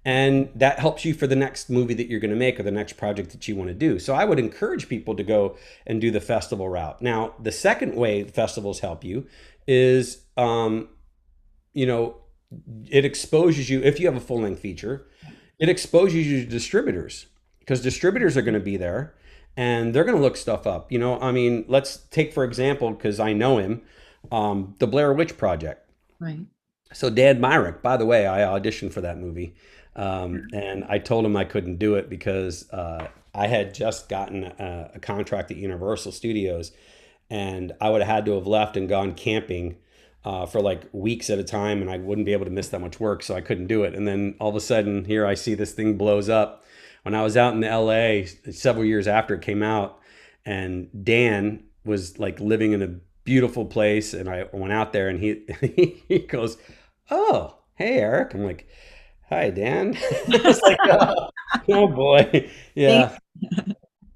And that helps you for the next movie that you're going to make or the next project that you want to do. So I would encourage people to go and do the festival route. Now, the second way festivals help you is, you know, it exposes you, if you have a full length feature, it exposes you to distributors, because distributors are going to be there and they're going to look stuff up. I mean, let's take, for example, because I know him, the Blair Witch Project.
Right.
So Dan Myrick, by the way, I auditioned for that movie, and I told him I couldn't do it because I had just gotten a contract at Universal Studios, and I would have had to have left and gone camping for like weeks at a time, and I wouldn't be able to miss that much work, so I couldn't do it. And then all of a sudden, here I see this thing blows up. When I was out in LA several years after it came out, and Dan was like living in a beautiful place, and I went out there, and he he goes, "Oh, hey Eric." I'm like, "Hi, Dan." It's like, oh boy,
Thanks.
yeah,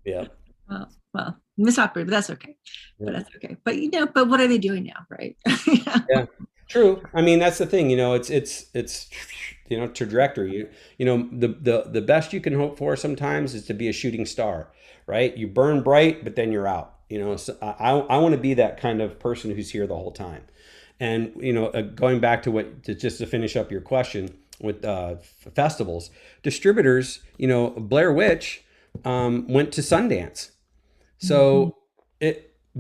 yeah,
Well, missed opportunity, but that's okay.
yeah.
But that's okay. But but what are they doing now, right? Yeah.
Yeah, true. I mean, that's the thing. It's trajectory. The best you can hope for sometimes is to be a shooting star, right? You burn bright, but then you're out. So I want to be that kind of person who's here the whole time. And going back to just to finish up your question with festivals, distributors. Blair Witch went to Sundance.
Mhm.
So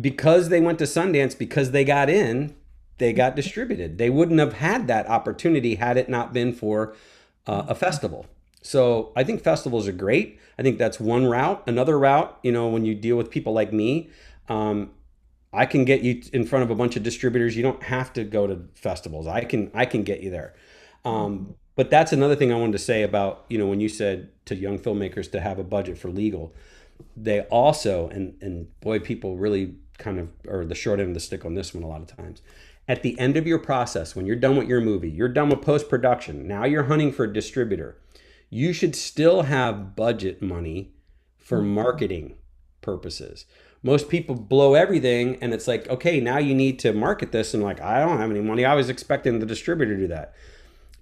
because they went to Sundance, because they got in, they got distributed. They wouldn't have had that opportunity had it not been for a festival. So I think festivals are great. I think that's one route. Another route, when you deal with people like me, um, I can get you in front of a bunch of distributors. You don't have to go to festivals. I can get you there. But that's another thing I wanted to say about, when you said to young filmmakers to have a budget for legal, they also, and boy, people really kind of are the short end of the stick on this one a lot of times. At the end of your process, when you're done with your movie, you're done with post production, now you're hunting for a distributor, you should still have budget money for marketing purposes. Most people blow everything, and it's like, okay, now you need to market this, and like, I don't have any money. I was expecting the distributor to do that.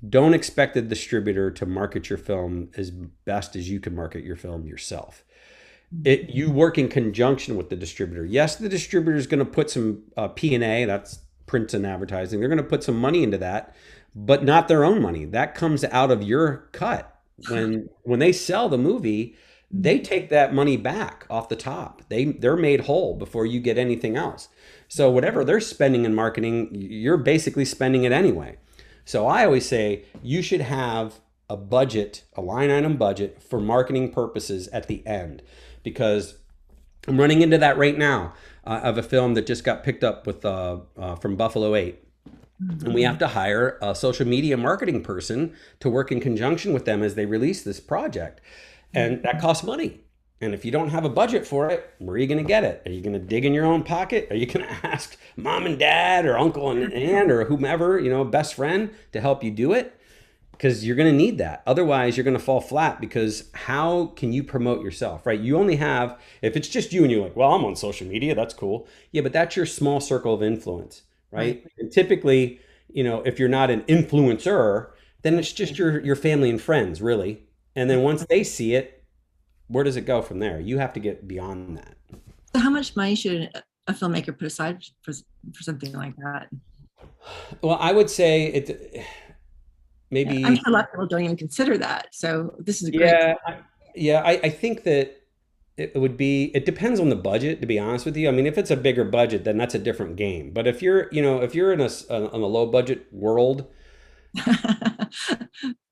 Don't expect the distributor to market your film as best as you can market your film yourself. You work in conjunction with the distributor. Yes, the distributor is going to put some P&A, that's print and advertising. They're going to put some money into that, but not their own money. That comes out of your cut. When they sell the movie, they take that money back off the top. They're made whole before you get anything else. So whatever they're spending in marketing, you're basically spending it anyway. So I always say you should have a budget, a line item budget for marketing purposes at the end, because I'm running into that right now. Of a film that just got picked up with from Buffalo 8. And we have to hire a social media marketing person to work in conjunction with them as they release this project. And that costs money. And if you don't have a budget for it, where are you going to get it? Are you going to dig in your own pocket? Are you going to ask mom and dad or uncle and aunt or whomever, best friend to help you do it? Because you're going to need that. Otherwise, you're going to fall flat, because how can you promote yourself, right? You only have, if it's just you and you're like, well, I'm on social media, that's cool. Yeah, but that's your small circle of influence, right?
Right.
And typically, if you're not an influencer, then it's just your family and friends, really. And then once they see it, where does it go from there? You have to get beyond that.
So how much money should a filmmaker put aside for something like that?
Well, I would say it
Yeah, I'm
maybe.
sure a lot of people don't even consider that. So this is a great.
Yeah, I think that it would be, it depends on the budget, to be honest with you. I mean, if it's a bigger budget, then that's a different game. But if you're in a low budget world,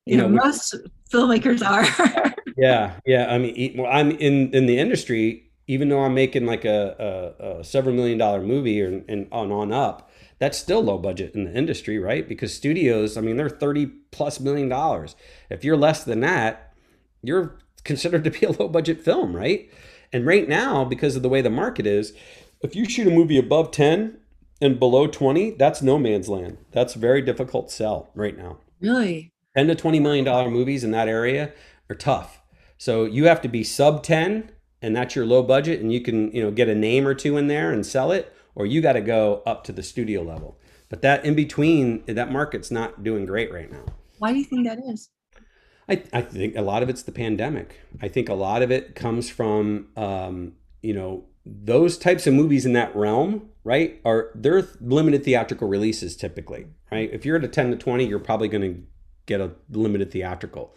we,
Most filmmakers are.
yeah. I mean, I'm in the industry, even though I'm making like a several million-dollar movie, and on up, that's still low budget in the industry, right? Because studios, I mean, they're 30 plus $1 million. If you're less than that, you're considered to be a low budget film, right? And right now, because of the way the market is, if you shoot a movie above 10 and below 20, that's no man's land. That's very difficult to sell right now.
Really?
10 to $20 million movies in that area are tough. So you have to be sub 10 and that's your low budget and you can, get a name or two in there and sell it, or you got to go up to the studio level. But that in between, that market's not doing great right now.
Why do you think that is?
I think a lot of it's the pandemic. I think a lot of it comes from, those types of movies in that realm, right? They're limited theatrical releases typically, right? If you're at a 10 to 20, you're probably going to get a limited theatrical.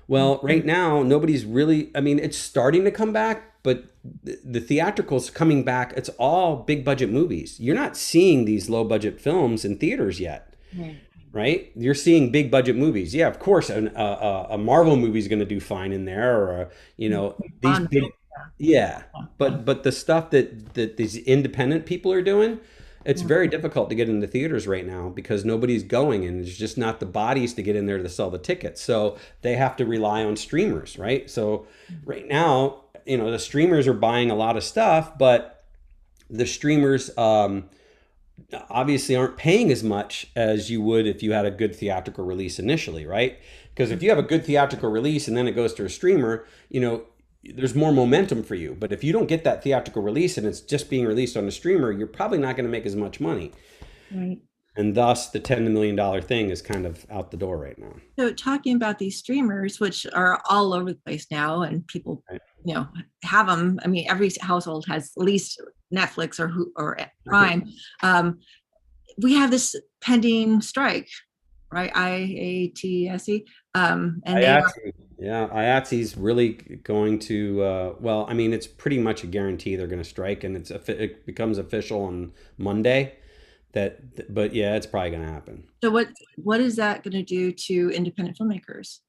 Well, right now, nobody's really, I mean, it's starting to come back, but the theatricals coming back, it's all big budget movies. You're not seeing these low budget films in theaters yet,
Right.
right? You're seeing big budget movies. Yeah, of course, a Marvel movie is going to do fine in there, or these
Bond
big,
film.
yeah.
Yeah.
But the stuff that these independent people are doing, it's
Yeah.
very difficult to get into theaters right now because nobody's going, and there's just not the bodies to get in there to sell the tickets. So they have to rely on streamers, right? So right now, the streamers are buying a lot of stuff, but the streamers obviously aren't paying as much as you would if you had a good theatrical release initially, right? Because if you have a good theatrical release and then it goes to a streamer, there's more momentum for you. But if you don't get that theatrical release and it's just being released on a streamer, you're probably not going to make as much money.
Right.
And thus the $10 million thing is kind of out the door right now.
So talking about these streamers, which are all over the place now, and people,
Right.
have them. I mean, every household has at least Netflix or Prime. We have this pending strike, right? IATSE, and they are,
IATSE, yeah, IATSE's really going to, well, I mean, it's pretty much a guarantee they're going to strike, and it becomes official on Monday. But yeah, it's probably going to happen.
so what is that going to do to independent filmmakers?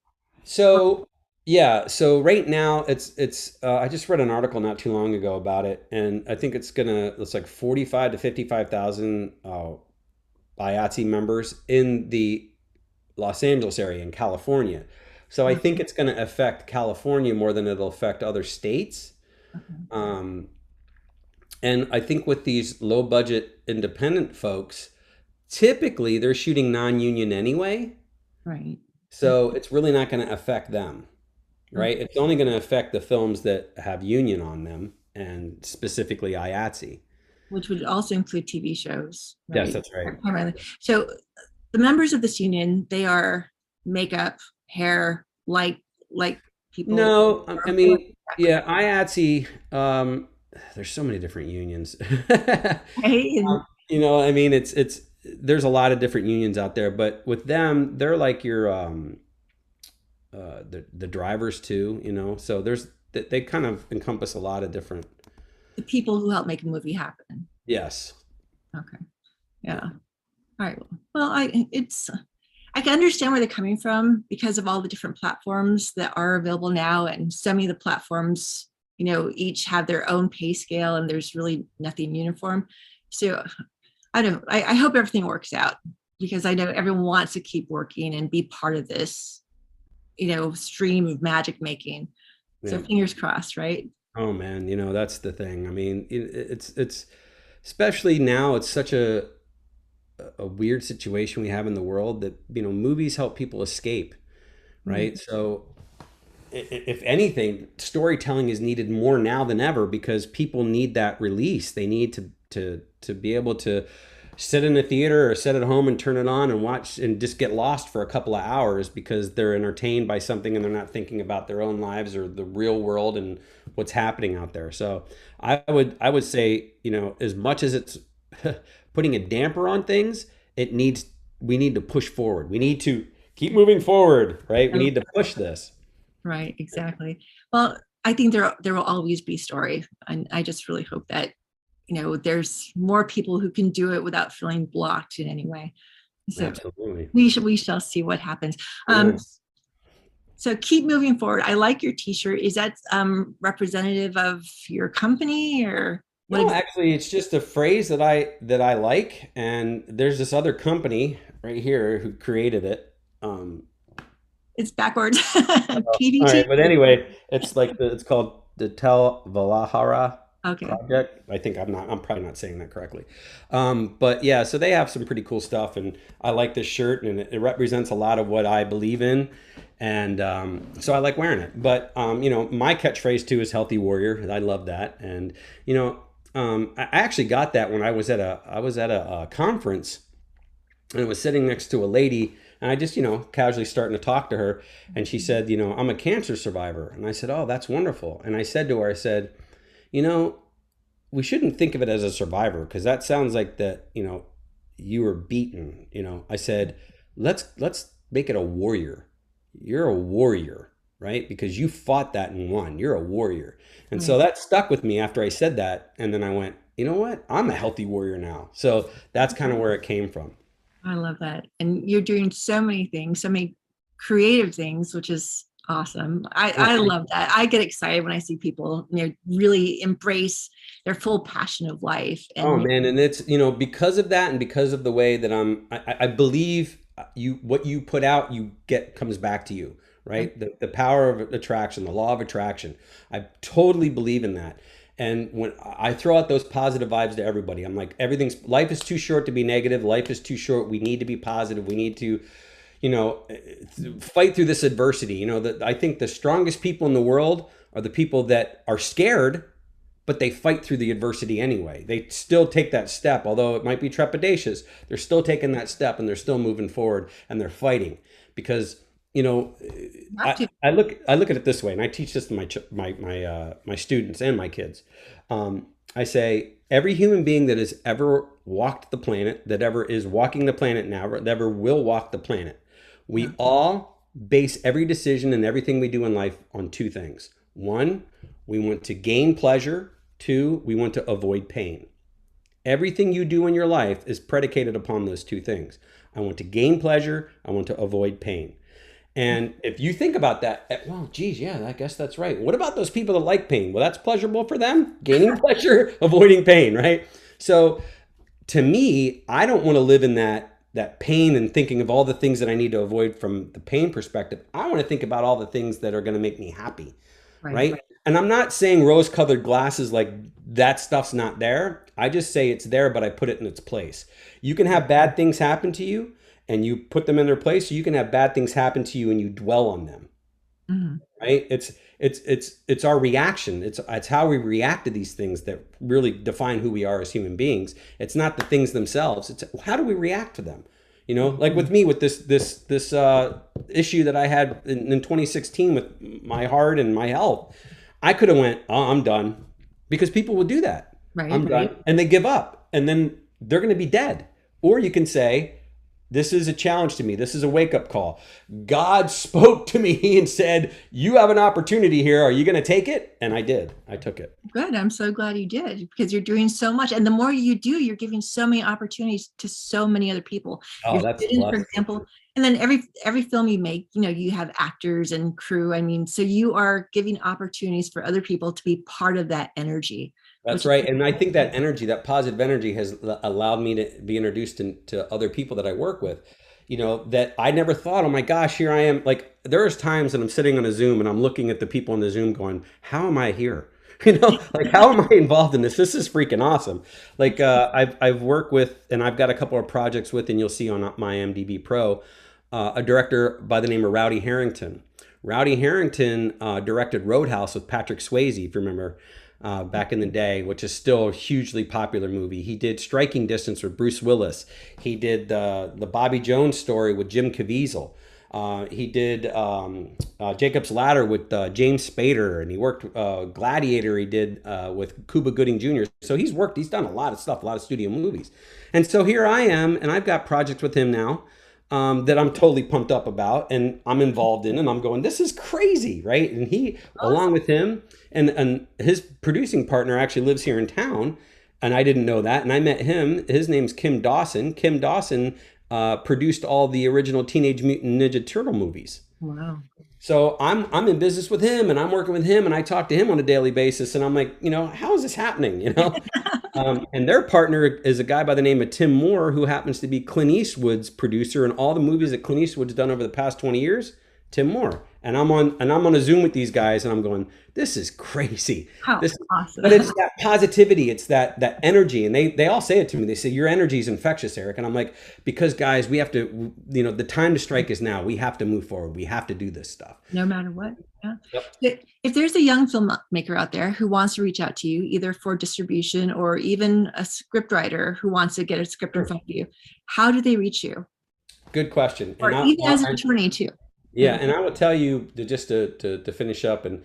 So yeah, so right now it's I just read an article not too long ago about it, and I think it's like 45 to 55,000 IATSE members in the Los Angeles area in California. So I think it's going to affect California more than it'll affect other states.
Okay.
Um, and I think with these low budget independent folks, typically they're shooting non-union anyway.
Right.
So it's really not going to affect them,
Okay.
right? It's only going to affect the films that have union on them and specifically IATSE.
Which would also include TV shows,
Yes,
right?
that's right.
Primarily. So the members of this union, they are makeup, hair, like people.
No, I mean, yeah, IATSE, there's so many different unions.
Right? And
I mean, there's a lot of different unions out there, but with them, they're like your the drivers too, so they kind of encompass a lot of different.
the people who help make a movie happen.
Yes.
Okay. Yeah. All right. Well, I can understand where they're coming from because of all the different platforms that are available now, and so many of the platforms, each have their own pay scale, and there's really nothing uniform. So I hope everything works out because I know everyone wants to keep working and be part of this, stream of magic making. So
Yeah.
fingers crossed, right?
Oh man, that's the thing. I mean, it's especially now it's such a weird situation we have in the world that, movies help people escape, right? So if anything, storytelling is needed more now than ever because people need that release. They need to be able to sit in a theater or sit at home and turn it on and watch and just get lost for a couple of hours because they're entertained by something and they're not thinking about their own lives or the real world and what's happening out there. So I would say, as much as it's putting a damper on things, we need to push forward. We need to keep moving forward, right? We need to push this.
Right, exactly. Well, I think there will always be story, and I just really hope that there's more people who can do it without feeling blocked in any way. So
Absolutely.
we shall see what happens.
Yes.
So keep moving forward. I like your T-shirt. Is that representative of your company or what?
No, actually, it's just a phrase that I like, and there's this other company right here who created it.
It's backwards.
All
PBT.
right, but anyway, it's called the Tel Valahara
Okay.
project. I think I'm probably not saying that correctly. But yeah, so they have some pretty cool stuff, and I like this shirt, and it represents a lot of what I believe in, and so I like wearing it. But my catchphrase too is "Healthy Warrior." I love that, and I actually got that when I was at a conference, and I was sitting next to a lady, and I just, casually starting to talk to her, and she said, I'm a cancer survivor, and I said, oh, that's wonderful, and I said to her, I said, you know, we shouldn't think of it as a survivor because that sounds like that, you were beaten. I said, let's make it a warrior. You're a warrior, right? Because you fought that and won. You're a warrior. And so
Right.
that stuck with me after I said that. And then I went, you know what? I'm a healthy warrior now. So that's kind of where it came from.
I love that. And you're doing so many things, so many creative things, which is awesome.
Oh,
I love that. I get excited when I see people, really embrace their full passion of life.
oh,
And
man, and it's because of that and because of the way that I believe what you put out you get comes back to you, right? The power of attraction, the law of attraction. I totally believe in that. And when I throw out those positive vibes to everybody, I'm like, life is too short to be negative. Life is too short. We need to be positive. We need to, you know, fight through this adversity. That I think the strongest people in the world are the people that are scared but they fight through the adversity anyway. They still take that step, although it might be trepidatious. They're still taking that step and they're still moving forward and they're fighting because
have to.
I look at it this way, and I teach this to my students and my kids. I say every human being that has ever walked the planet, that ever is walking the planet now, or that ever will walk the planet, we all base every decision and everything we do in life on two things. One, we want to gain pleasure. Two, we want to avoid pain. Everything you do in your life is predicated upon those two things. I want to gain pleasure. I want to avoid pain. And if you think about that, well, geez, yeah, I guess that's right. What about those people that like pain? Well, that's pleasurable for them. Gaining pleasure, avoiding pain, right? So to me, I don't want to live in that pain and thinking of all the things that I need to avoid from the pain perspective. I want to think about all the things that are going to make me happy,
Right.
right? And I'm not saying rose-colored glasses like that stuff's not there. I just say it's there, but I put it in its place. You can have bad things happen to you and you put them in their place. Or you can have bad things happen to you and you dwell on them,
Mhm.
right? It's our reaction. It's how we react to these things that really define who we are as human beings. It's not the things themselves. It's how do we react to them? Like with me with this issue that I had in 2016 with my heart and my health. I could have went, oh, I'm done, because people will do that.
Right.
I'm done, and they give up, and then they're going to be dead. Or you can say, this is a challenge to me. This is a wake up call. God spoke to me and said, you have an opportunity here. Are you going to take it? And I did. I took it.
Good. I'm so glad you did because you're doing so much. And the more you do, you're giving so many opportunities to so many other people.
Oh,
Your
that's a
students, for
blessing.
example, and then every film you make, you have actors and crew. I mean, so you are giving opportunities for other people to be part of that energy,
That's
which
right. And I think that energy, that positive energy, has allowed me to be introduced to other people that I work with, that I never thought, oh my gosh, here I am. Like, there's times that I'm sitting on a Zoom and I'm looking at the people on the Zoom going, how am I here? Like, how am I involved in this? This is freaking awesome. Like, I've worked with, and I've got a couple of projects with, and you'll see on my MDB Pro, a director by the name of Rowdy Harrington. Rowdy Harrington directed Roadhouse with Patrick Swayze, if you remember, back in the day, which is still a hugely popular movie. He did Striking Distance with Bruce Willis. He did the Bobby Jones story with Jim Caviezel. He did Jacob's Ladder with James Spader, and he worked Gladiator. He did with Cuba Gooding Jr. So he's done a lot of stuff, a lot of studio movies. And so here I am, and I've got projects with him now that I'm totally pumped up about, and I'm involved in, and I'm going, this is crazy, right? And he, along with him, and his producing partner actually lives here in town, and I didn't know that, and I met him. His name's Kim Dawson. Kim Dawson produced all the original Teenage Mutant Ninja Turtle movies.
wow.
So I'm in business with him, and I'm working with him, and I talk to him on a daily basis, and I'm like, how is this happening? And their partner is a guy by the name of Tim Moore, who happens to be Clint Eastwood's producer in all the movies that Clint Eastwood's done over the past 20 years. Tim Moore, and I'm on a Zoom with these guys, and I'm going, this is crazy.
How
This,
awesome.
but it's that positivity, it's that energy, and they all say it to me. They say your energy is infectious, Eric, and I'm like, because guys, we have to, the time to strike is now. We have to move forward. We have to do this stuff.
No matter what. Yeah.
Yep.
If there's a young filmmaker out there who wants to reach out to you, either for distribution or even a script writer who wants to get a script in front of you, how do they reach you?
Good question.
Or even as an attorney too.
Yeah, and I will tell you to finish up, and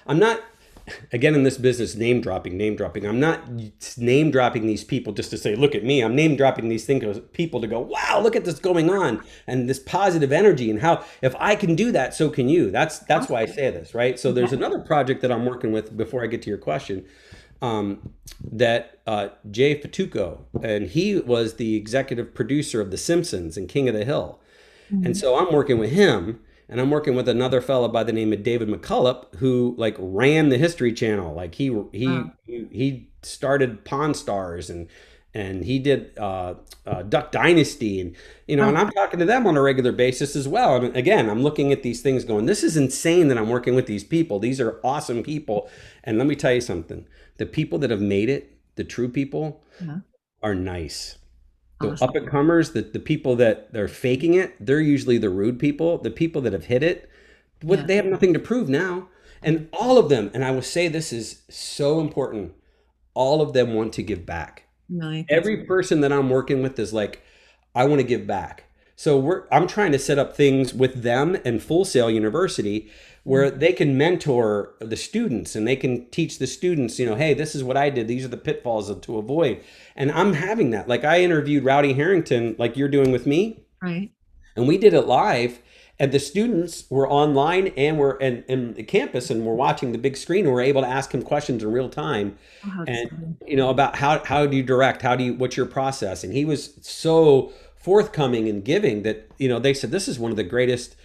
I'm not, again, in this business, name dropping. I'm not name dropping these people just to say, look at me. I'm name dropping these people to go, wow, look at this going on, and this positive energy, and how if I can do that, so can you. That's why I say this, right? So there's another project that I'm working with before I get to your question. That Jay Fatuco, and he was the executive producer of The Simpsons and King of the Hill. And so I'm working with him, and I'm working with another fella by the name of David McCullough, who like ran the History Channel. Like he started Pawn Stars, and he did Duck Dynasty, and and I'm talking to them on a regular basis as well. And again, I'm looking at these things going, this is insane that I'm working with these people. These are awesome people. And let me tell you something. The people that have made it, the true people, are nice. The up and comers, the people that they're faking it, they're usually the rude people. The people that have hit it, they have nothing to prove now. And all of them, and I will say this is so important, all of them want to give back.
Really?
Every person that I'm working with is like, I want to give back. So I'm trying to set up things with them and Full Sail University where they can mentor the students, and they can teach the students, hey, this is what I did. These are the pitfalls to avoid. And I'm having that. Like I interviewed Rowdy Harrington, like you're doing with me.
Right.
And we did it live, and the students were online and were in the campus, and were watching the big screen, and we're able to ask him questions in real time. And about how do you direct, what's your process? And he was so forthcoming and giving that, they said, this is one of the greatest,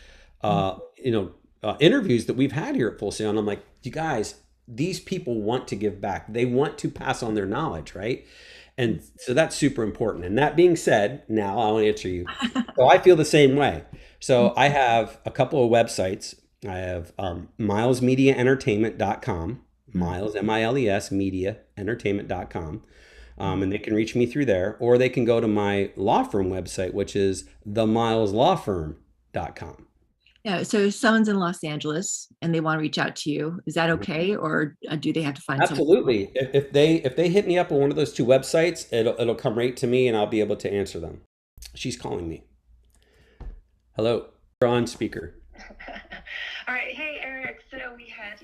interviews that we've had here at Full Sail. And I'm like, you guys, these people want to give back. They want to pass on their knowledge, right? And so that's super important. And that being said, now I'll answer you. So I feel the same way. So I have a couple of websites. I have milesmediaentertainment.com, Miles, M-I-L-E-S, mediaentertainment.com. And they can reach me through there, or they can go to my law firm website, which is themileslawfirm.com.
Yeah. So if someone's in Los Angeles and they want to reach out to you, is that okay? Or do they have to find
Absolutely. If they hit me up on one of those two websites, it'll come right to me, and I'll be able to answer them. She's calling me. Hello. You're on speaker.
All right. Hey, Eric. So we had,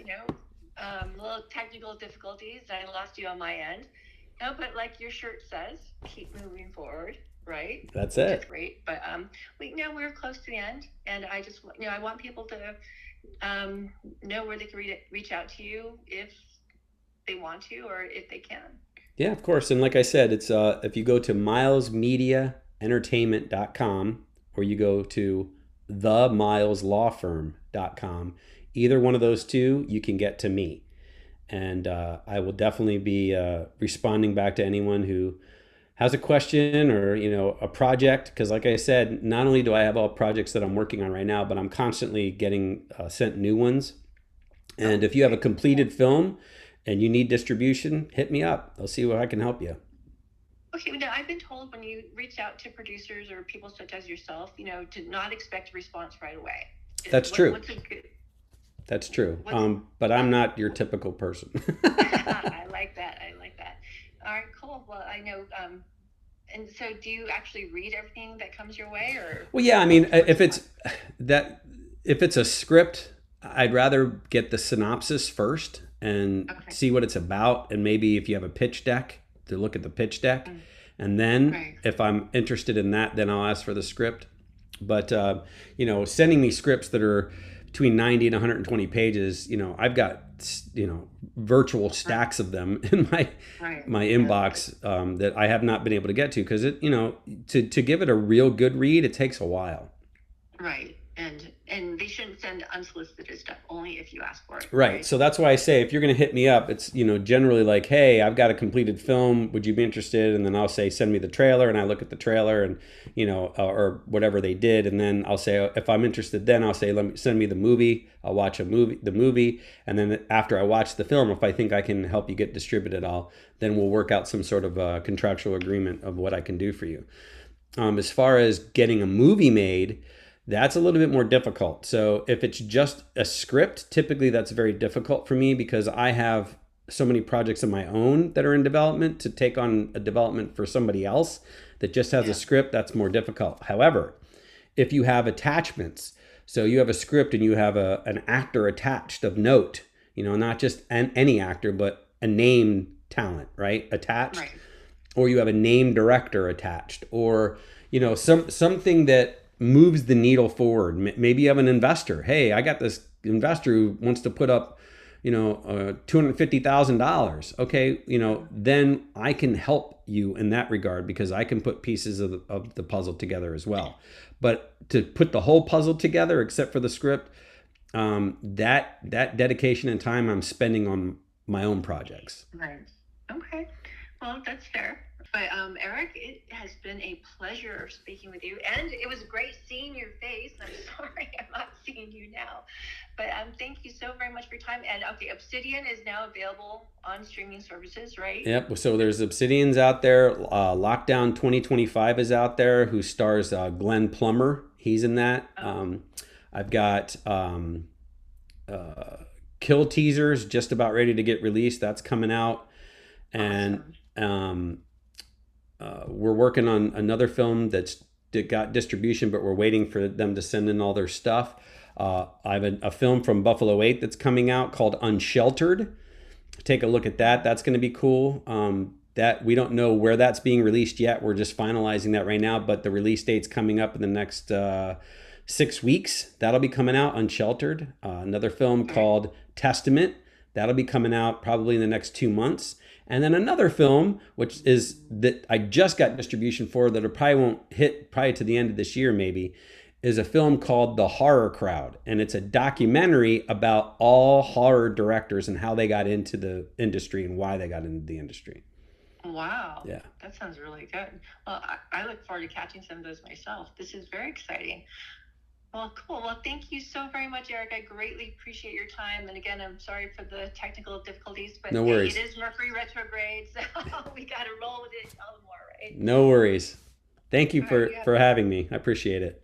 little technical difficulties. I lost you on my end. No, but like your shirt says, keep moving forward. Right.
That's it.
Which is great. But we're close to the end, and I just I want people to know where they can reach out to you if they want to, or if they can.
Yeah, of course. And like I said, it's if you go to milesmediaentertainment.com, or you go to themileslawfirm.com, either one of those two, you can get to me. And I will definitely be responding back to anyone who has a question or, a project. Because like I said, not only do I have all projects that I'm working on right now, but I'm constantly getting sent new ones. And if you have a completed film and you need distribution, hit me up. I'll see where I can help you.
Okay, now I've been told when you reach out to producers or people such as yourself, to not expect a response right away.
That's true.
What's a good...
That's true. But I'm not your typical person.
I like that. All right, cool. Well, I know. And so do you actually read everything that comes your way, or?
Well, yeah, I mean, if it's a script, I'd rather get the synopsis first and see what it's about. And maybe if you have a pitch deck, to look at the pitch deck. And then if I'm interested in that, then I'll ask for the script. But, sending me scripts that are between 90 and 120 pages, I've got, virtual stacks of them in my inbox that I have not been able to get to, because to give it a real good read, it takes a while.
Right. And And they shouldn't send unsolicited stuff, only if you ask for it.
Right. So that's why I say, if you're going to hit me up, it's, you know, generally like, hey, I've got a completed film. Would you be interested? And then I'll say, send me the trailer. And I look at the trailer and, you know, or whatever they did. And then I'll say, if I'm interested, then I'll say, send me the movie. I'll watch the movie. And then after I watch the film, if I think I can help you get distributed, then we'll work out some sort of a contractual agreement of what I can do for you. As far as getting a movie made, that's a little bit more difficult. So if it's just a script, typically that's very difficult for me because I have so many projects of my own that are in development. To take on a development for somebody else that just has a script, that's more difficult. However, if you have attachments, so you have a script and you have an actor attached of note, you know, not just any actor, but a named talent, right? Attached. Right. Or you have a named director attached, or, you know, something that moves the needle forward. Maybe you have an investor. Hey, I got this investor who wants to put up, you know, $250,000. Okay, you know, then I can help you in that regard because I can put pieces of the puzzle together as well. But to put the whole puzzle together, except for the script, that dedication and time I'm spending on my own projects.
Right. Okay. Well, that's fair. But Eric, it has been a pleasure speaking with you, and it was great seeing your face. I'm sorry I'm not seeing you now, but thank you so very much for your time. And okay, Obsidian is now available on streaming services, right?
Yep. So there's Obsidian's out there. Lockdown 2025 is out there, who stars Glenn Plummer. He's in that. I've got Kill Teasers just about ready to get released. That's coming out, and we're working on another film that got distribution, but we're waiting for them to send in all their stuff. I have a film from Buffalo 8 that's coming out called Unsheltered. Take a look at that. That's going to be cool. That we don't know where that's being released yet. We're just finalizing that right now, but the release date's coming up in the next 6 weeks. That'll be coming out, Unsheltered. Another film called Testament. That'll be coming out probably in the next 2 months. And then another film, which is that I just got distribution for, that probably won't hit probably to the end of this year maybe, is a film called The Horror Crowd. And it's a documentary about all horror directors and how they got into the industry and why they got into the industry.
Wow.
Yeah.
That sounds really good. Well, I look forward to catching some of those myself. This is very exciting. Well, cool. Well, thank you so very much, Eric. I greatly appreciate your time. And again, I'm sorry for the technical difficulties, but
no worries.
It is Mercury retrograde, so we got to roll with it all the more, right?
No worries. Thank you for having me. I appreciate it.